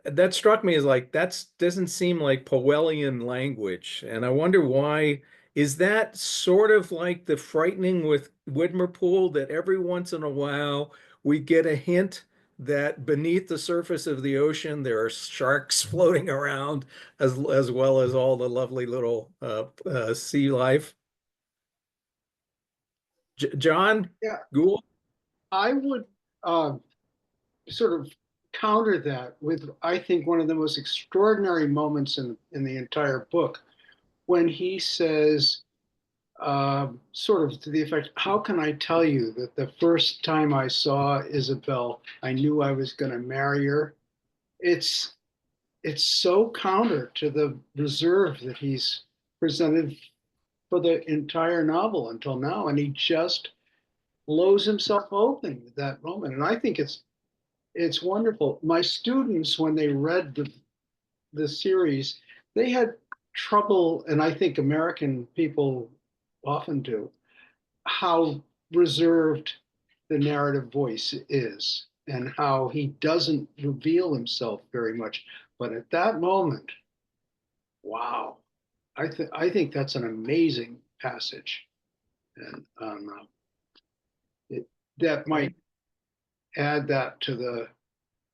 that struck me as like, that doesn't seem like Powellian language. And I wonder why. Is that sort of like the frightening with Widmerpool, that every once in a while we get a hint that beneath the surface of the ocean there are sharks floating around, as well as all the lovely little sea life? John? Yeah. Gould? I would sort of counter that with, I think, one of the most extraordinary moments in the entire book, when he says, sort of to the effect, how can I tell you that the first time I saw Isabel, I knew I was going to marry her? It's so counter to the reserve that he's presented for the entire novel until now, and he just blows himself open at that moment. And I think it's wonderful. My students, when they read the series, they had trouble, and I think American people often do, how reserved the narrative voice is and how he doesn't reveal himself very much. But at that moment, wow, I think that's an amazing passage. And that might add that to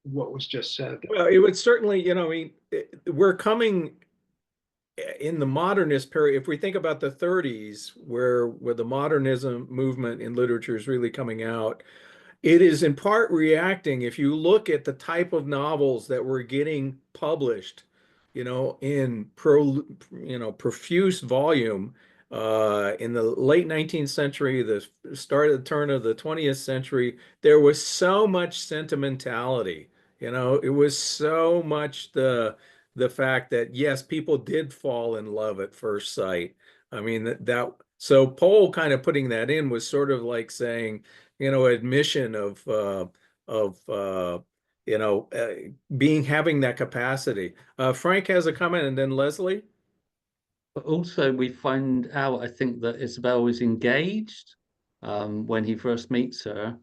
what was just said. Well, it would certainly, we're coming in the modernist period, if we think about the 30s, where the modernism movement in literature is really coming out, it is in part reacting. If you look at the type of novels that were getting published, in profuse volume, in the late 19th century, the start of the turn of the 20th century, there was so much sentimentality. It was so much the fact that yes, people did fall in love at first sight. I mean so Pohl kind of putting that in was sort of like saying, admission of having that capacity. Frank has a comment, and then Leslie. But also, we find out, I think, that Isabel is engaged when he first meets her,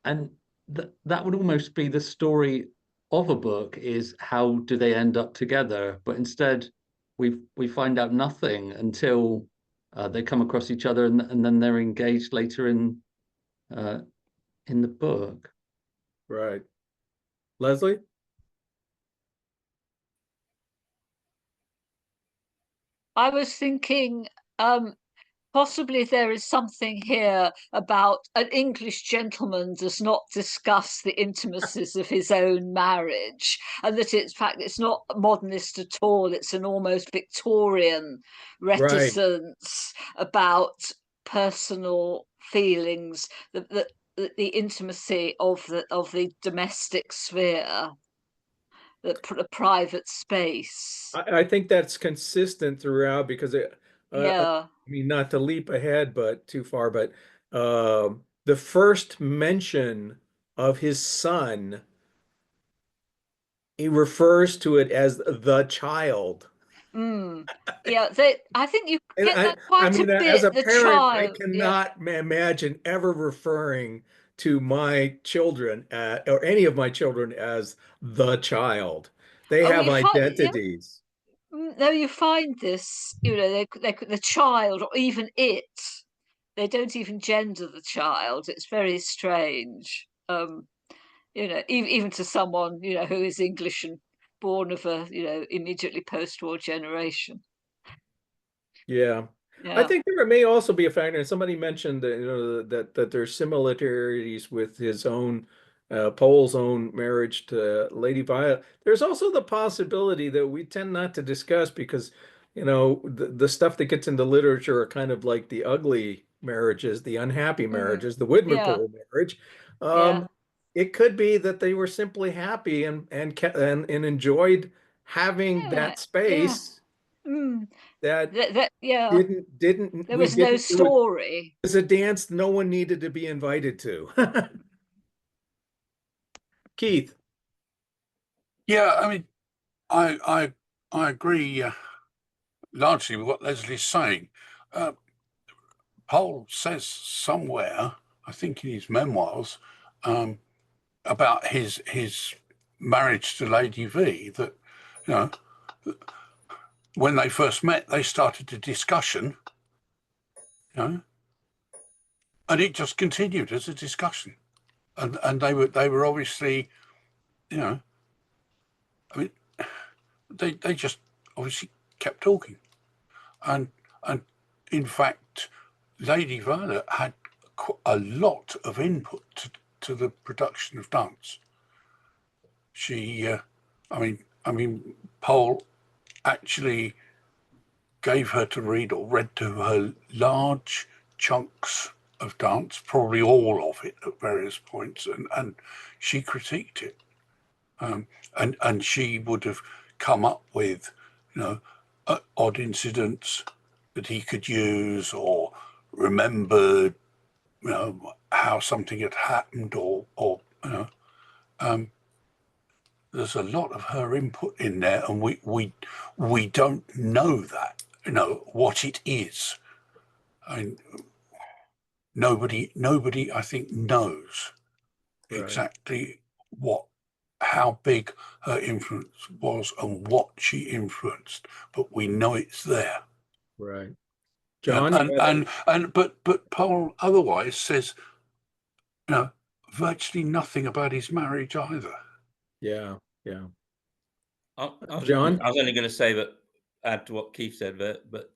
and that would almost be the story of a book: is how do they end up together? But instead, we find out nothing until they come across each other, and then they're engaged later in the book. Right. Leslie? I was thinking, possibly there is something here about an English gentleman does not discuss the intimacies of his own marriage, and that in fact it's not modernist at all. It's an almost Victorian Right. reticence about personal feelings, the intimacy of the domestic sphere, the private space. I think that's consistent throughout because I Yeah. mean, not to leap ahead, but too far, but the first mention of his son, he refers to it as the child. Mm. Yeah, I think you And get I, that I quite a mean, as bit. a The parent, I child, yeah. cannot imagine ever referring to my children or any of my children as the child. They Oh, have you find, yeah. identities. No, you find this. The child or even it. They don't even gender the child. It's very strange. Even to someone who is English and born of a immediately post-war generation. Yeah. I Yeah. think there may also be a factor, and somebody mentioned that that there's similarities with his own Pohl's own marriage to Lady Violet. There's also the possibility that we tend not to discuss because the stuff that gets into literature are kind of like the ugly marriages, the unhappy Mm. marriages, the Widmer Yeah. Pohl marriage. Yeah. It could be that they were simply happy and enjoyed having Yeah. that Yeah. space Mm. that Yeah. didn't There we was no didn't it story. was a dance no one needed to be invited to. Keith. Yeah, I mean, I agree largely with what Leslie's saying. Pohl says somewhere, I think in his memoirs, about his marriage to Lady V, that when they first met, they started a discussion, and it just continued as a discussion, and they were obviously, I mean, they just obviously kept talking, and in fact, Lady Violet had a lot of input to the production of Dance. She, I mean, Pohl actually gave her to read or read to her large chunks of Dance, probably all of it at various points, and she critiqued it, and she would have come up with, odd incidents that he could use or remembered, how something had happened or there's a lot of her input in there, and we don't know that, what it is. I mean, nobody I think knows Right. exactly how big her influence was and what she influenced, but we know it's there. Right. John. But Pohl otherwise says, virtually nothing about his marriage either. Yeah. Yeah. I John. was only going to say that add to what Keith said, but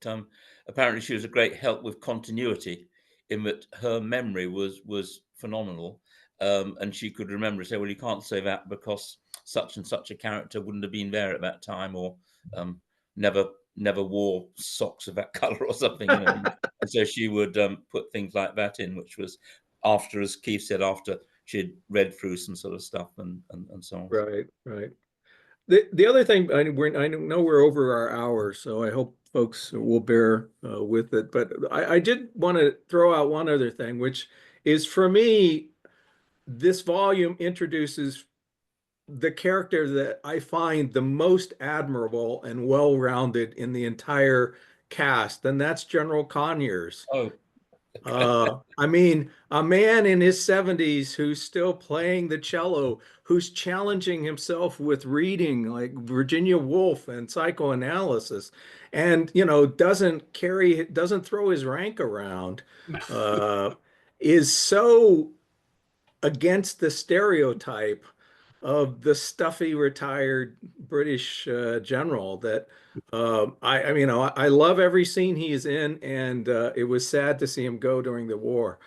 apparently she was a great help with continuity, in that her memory was phenomenal, and she could remember, say, well, you can't say that because such and such a character wouldn't have been there at that time, or never wore socks of that color or something, you know. And so she would put things like that in, which was after, as Keith said, after she'd read through some sort of stuff and so on. Right, right. The other thing, I know we're over our hour, so I hope folks will bear with it. But I did want to throw out one other thing, which is, for me, this volume introduces the character that I find the most admirable and well-rounded in the entire cast, and that's General Conyers. Oh, I mean, a man in his 70s who's still playing the cello, who's challenging himself with reading like Virginia Woolf and psychoanalysis, and, you know, doesn't throw his rank around, is so against the stereotype of the stuffy retired British general that I love every scene he's in, and it was sad to see him go during the war.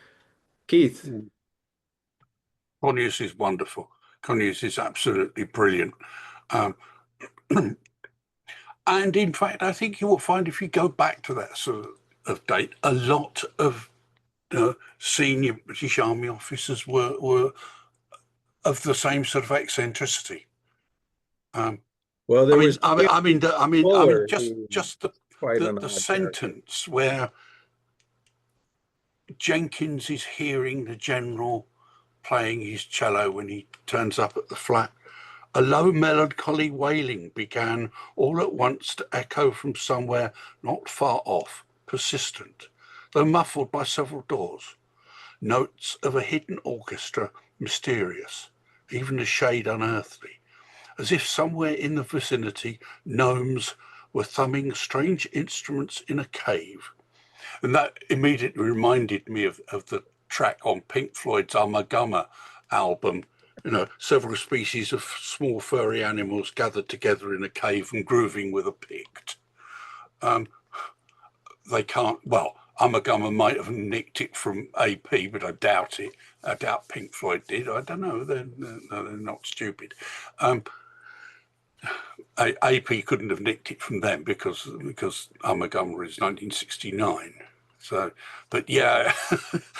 Keith. Conyers is wonderful. Conyers is absolutely brilliant. And in fact, I think you will find, if you go back to that sort of date, a lot of senior British Army officers were of the same sort of eccentricity. Well, there was just the sentence where Jenkins is hearing the general playing his cello when he turns up at the flat. A low melancholy wailing began all at once to echo from somewhere not far off, persistent, though muffled by several doors. Notes of a hidden orchestra, mysterious, even a shade unearthly, as if somewhere in the vicinity gnomes were thumbing strange instruments in a cave. And that immediately reminded me of the track on Pink Floyd's Ummagumma album. You know, several species of small furry animals gathered together in a cave and grooving with a pict. They can't, well, Ummagumma might have nicked it from AP, but I doubt it. I doubt Pink Floyd did. I don't know. They're not stupid. AP couldn't have nicked it from them because Ummagumma is 1969. So, but yeah,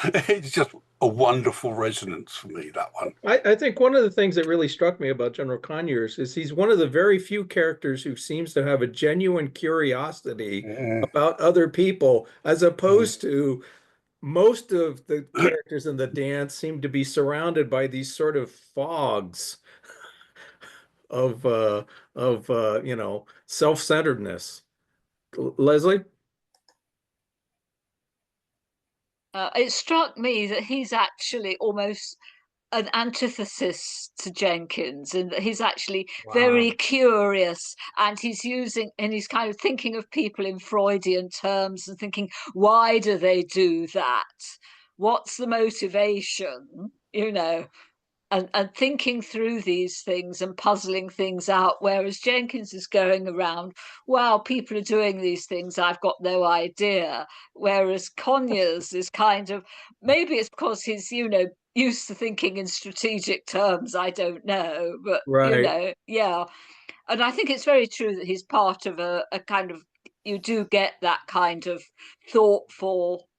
it's just a wonderful resonance for me, that one. I think one of the things that really struck me about General Conyers is he's one of the very few characters who seems to have a genuine curiosity about other people, as opposed to most of the characters in the dance seem to be surrounded by these sort of fogs of self-centeredness. Leslie? It struck me that he's actually almost an antithesis to Jenkins, and that he's actually very curious, and he's kind of thinking of people in Freudian terms and thinking, why do they do that? What's the motivation? You know, and thinking through these things and puzzling things out, whereas Jenkins is going around, wow, people are doing these things, I've got no idea. Whereas Conyers is kind of, maybe it's because he's, used to thinking in strategic terms, I don't know, but yeah. And I think it's very true that he's part of a kind of, you do get that kind of thoughtful,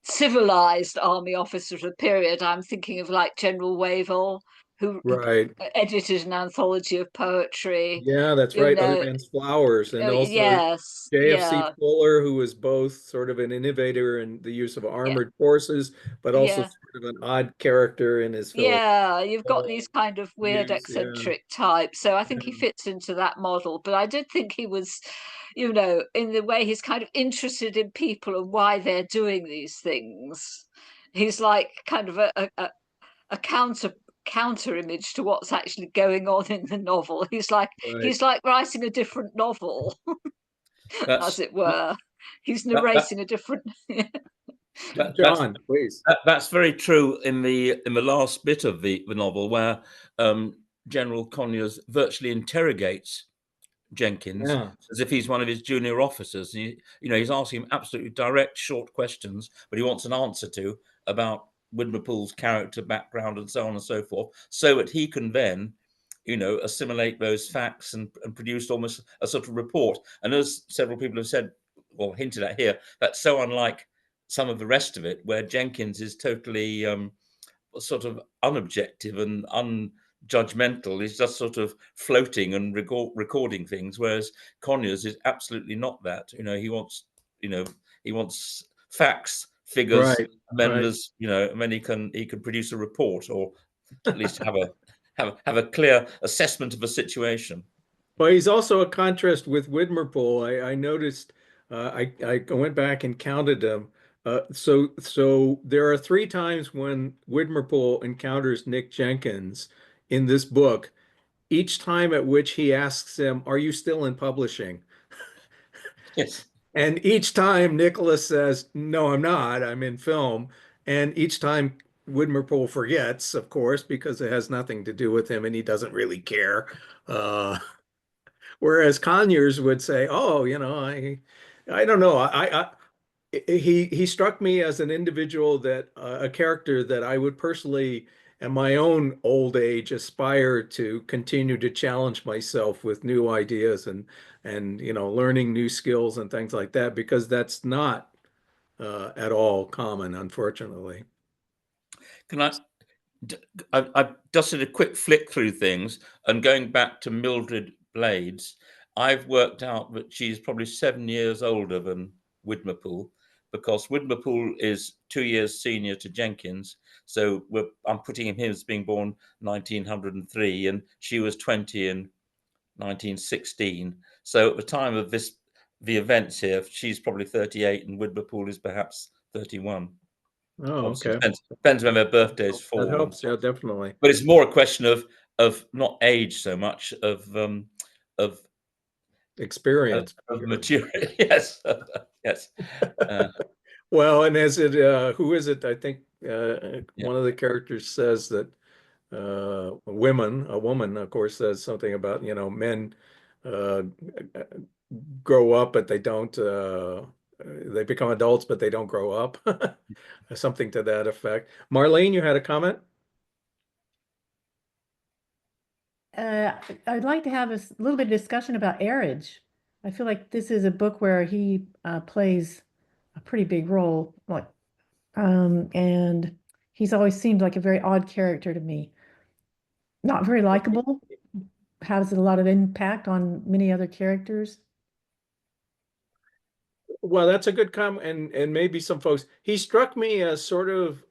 civilized army officer of the period. I'm thinking of like General Wavell, who edited an anthology of poetry. Yeah, that's right. Other Men's Flowers, and also J.F.C. Fuller, who was both sort of an innovator in the use of armored forces, but also sort of an odd character in his film. Yeah, you've got these kind of weird eccentric types. So I think he fits into that model. But I did think he was, in the way he's kind of interested in people and why they're doing these things. He's like kind of a counter image to what's actually going on in the novel. He's like writing a different novel, as it were. He's narrating a different. John, please. That's very true in the last bit of the novel, where General Conyers virtually interrogates Jenkins, Yeah. as if he's one of his junior officers. He's asking him absolutely direct, short questions, but he wants an answer to about Widmerpool's character, background, and so on and so forth, so that he can then, assimilate those facts and produce almost a sort of report. And as several people have said, or hinted at here, that's so unlike some of the rest of it, where Jenkins is totally sort of unobjective and unjudgmental. He's just sort of floating and recording things, whereas Conyers is absolutely not that. He wants facts, figures, Right. and then Right. and then he can produce a report, or at least have a clear assessment of a situation. But he's also a contrast with Widmerpool. I noticed. I went back and counted them. So there are 3 times when Widmerpool encounters Nick Jenkins in this book. Each time at which he asks him, "Are you still in publishing?" Yes. And each time Nicholas says, "No, I'm not. I'm in film." And each time Widmerpool forgets, of course, because it has nothing to do with him and he doesn't really care. Uh, Whereas Conyers would say, "Oh, I don't know. He struck me as an individual that a character that I would personally, in my own old age, aspire to continue to challenge myself with new ideas and learning new skills and things like that, because that's not at all common, unfortunately." Can I've just did a quick flick through things, and going back to Mildred Blades, I've worked out that she's probably 7 years older than Widmerpool, because Widmerpool is 2 years senior to Jenkins. So I'm putting him as being born 1903, and she was 20 in 1916. So at the time of the events here, she's probably 38, and Widmerpool is perhaps 31. Oh, Obviously, okay. depends when their birthdays That fall. helps. Yeah, definitely. But it's more a question of not age so much of Experience. material. Yes, yes. Well, and who is it? I think Yeah. one of the characters says that a woman, of course, says something about, men uh, grow up, but they don't, they become adults, but they don't grow up. Something to that effect. Marlene, you had a comment? I'd like to have a little bit of discussion about Arridge. I feel like this is a book where he plays a pretty big role, and he's always seemed like a very odd character to me. Not very likable, has a lot of impact on many other characters. Well, that's a good comment, and maybe some folks. He struck me as sort of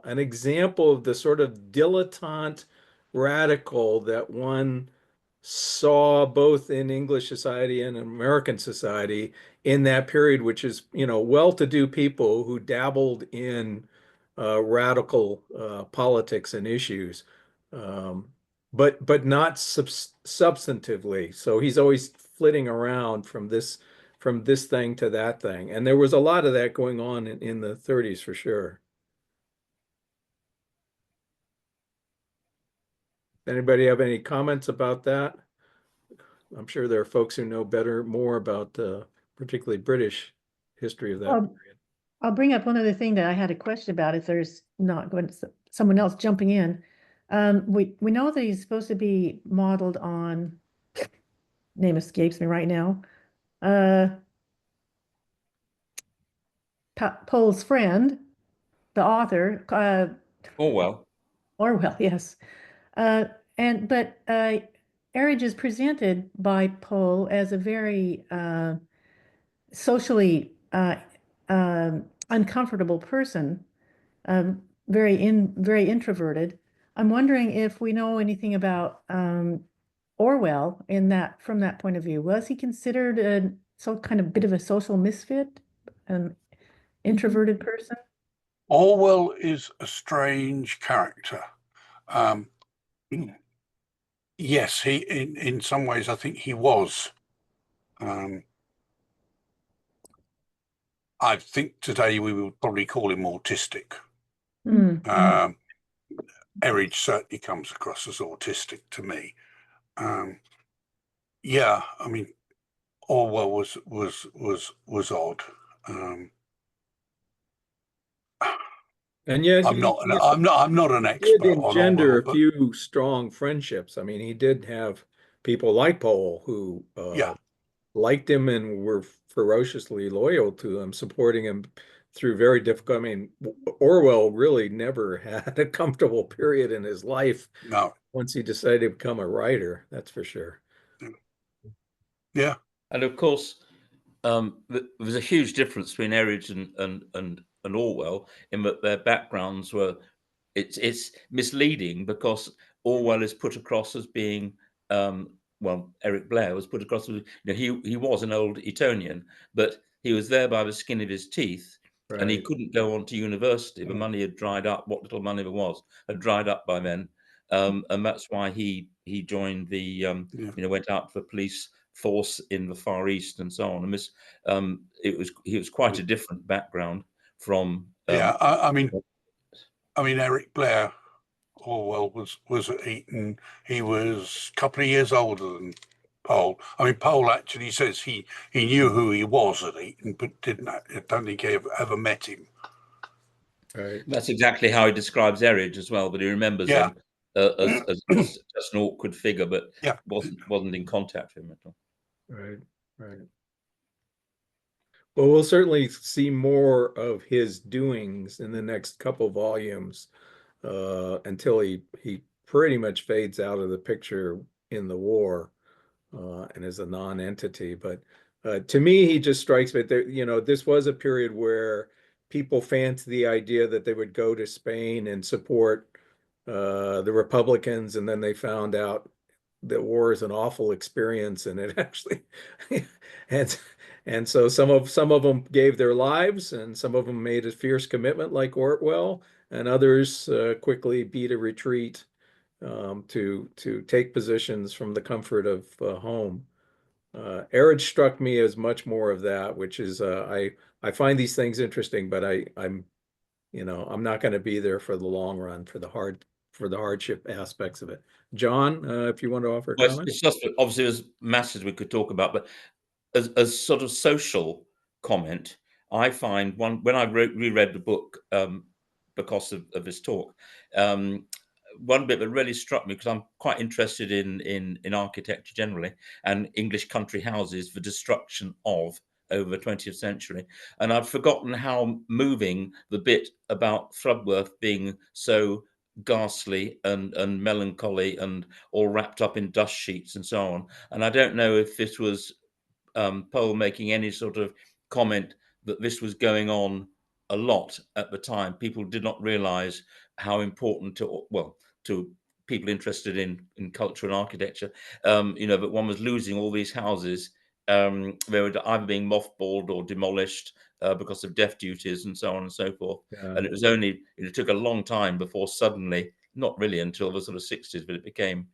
an example of the sort of dilettante radical that one saw both in English society and American society in that period, which is, well-to-do people who dabbled in radical politics and issues, but not substantively. So he's always flitting around from this thing to that thing, and there was a lot of that going on in the 30s for sure. Anybody have any comments about that? I'm sure there are folks who know more about particularly British history of that period. I'll bring up one other thing that I had a question about if there's not going to someone else jumping in. We know that he's supposed to be modeled on, name escapes me right now, Poe's friend, the author, Orwell. Orwell, yes. But Arridge is presented by Poe as a very socially uncomfortable person, very introverted. I'm wondering if we know anything about Orwell from that point of view. Was he considered kind of bit of a social misfit, an introverted person? Orwell is a strange character. Yes, he in some ways I think he was. I think today we would probably call him autistic. Arridge certainly comes across as autistic to me. Yeah, I mean, Orwell was odd. And yes, I'm not an did expert on engender Orwell, a but few strong friendships. I mean, he did have people like Powell who yeah, liked him and were ferociously loyal to him, supporting him through very difficult. I mean, Orwell really never had a comfortable period in his life no, once he decided to become a writer, that's for sure. yeah, And of course, there's a huge difference between Eridge and Orwell in that their backgrounds were. It's misleading because Orwell is put across as being well, Eric Blair was put across as, he was an old Etonian, but he was there by the skin of his teeth, and he Right. couldn't go on to university. The money had dried up. What little money there was had dried up by then, and that's why he joined the yeah. went out for police force in the Far East and so on. And this he was quite a different background from Yeah, I mean, Eric Blair, Orwell was at Eton. He was a couple of years older than Powell. I mean, Powell actually says he knew who he was at Eton, but I don't think he ever met him. Right. That's exactly how he describes Eridge as well, but he remembers Yeah. him as just an awkward figure, but Yeah. wasn't in contact with him at all. Right. Right. Well, we'll certainly see more of his doings in the next couple volumes until he pretty much fades out of the picture in the war and is a non-entity. But to me, he just strikes me that, this was a period where people fancied the idea that they would go to Spain and support the Republicans, and then they found out that war is an awful experience, and it actually and and so some of them gave their lives, and some of them made a fierce commitment, like Orwell, and others quickly beat a retreat to take positions from the comfort of home. Erich struck me as much more of that, which is I find these things interesting, but I'm not going to be there for the long run for the hardship aspects of it. John, if you want to offer a Well, comment. it's just obviously there's masses we could talk about, but as sort of social comment, I find when I reread the book because of this talk, one bit that really struck me, because I'm quite interested in architecture generally and English country houses, the destruction of over the 20th century, and I'd forgotten how moving the bit about Frudworth being so ghastly and melancholy and all wrapped up in dust sheets and so on. And I don't know if this was Powell making any sort of comment that this was going on a lot at the time. People did not realize how important to people interested in culture and architecture, that one was losing all these houses. They were either being mothballed or demolished because of death duties and so on and so forth. Yeah. And it was only, it took a long time before suddenly, not really until the sort of 60s, but it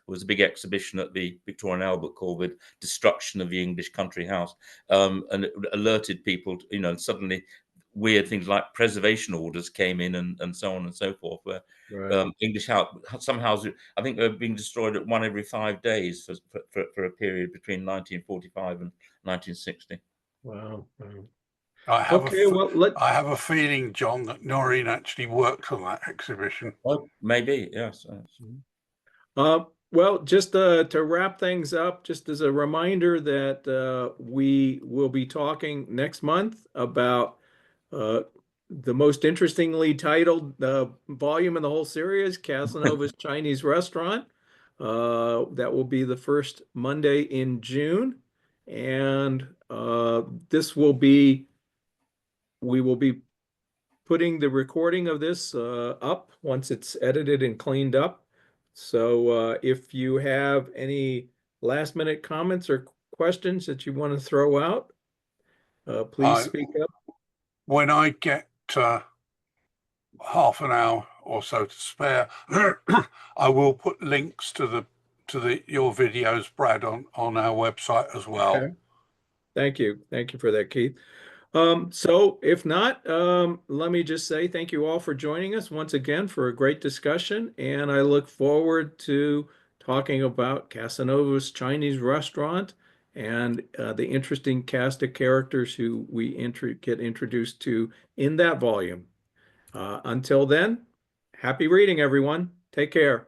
was a big exhibition at the Victoria and Albert called the Destruction of the English Country House. And it alerted people, suddenly weird things like preservation orders came in and so on and so forth, where Right. English house, some houses, I think they're being destroyed at one every 5 days for a period between 1945 and 1960. Wow. I Well, have a feeling, John, that Noreen actually worked on that exhibition. Oh, maybe, yes. Well, just to wrap things up, just as a reminder that we will be talking next month about the most interestingly titled volume in the whole series, Casanova's Chinese Restaurant. That will be the first Monday in June. And we will be putting the recording of this up once it's edited and cleaned up. So if you have any last minute comments or questions that you want to throw out, please speak up. When I get half an hour or so to spare, I will put links to your videos, Brad, on our website as well. Okay. Thank you for that, Keith. So if not, let me just say thank you all for joining us once again for a great discussion, and I look forward to talking about Casanova's Chinese restaurant and the interesting cast of characters who we get introduced to in that volume. Until then, happy reading, everyone. Take care.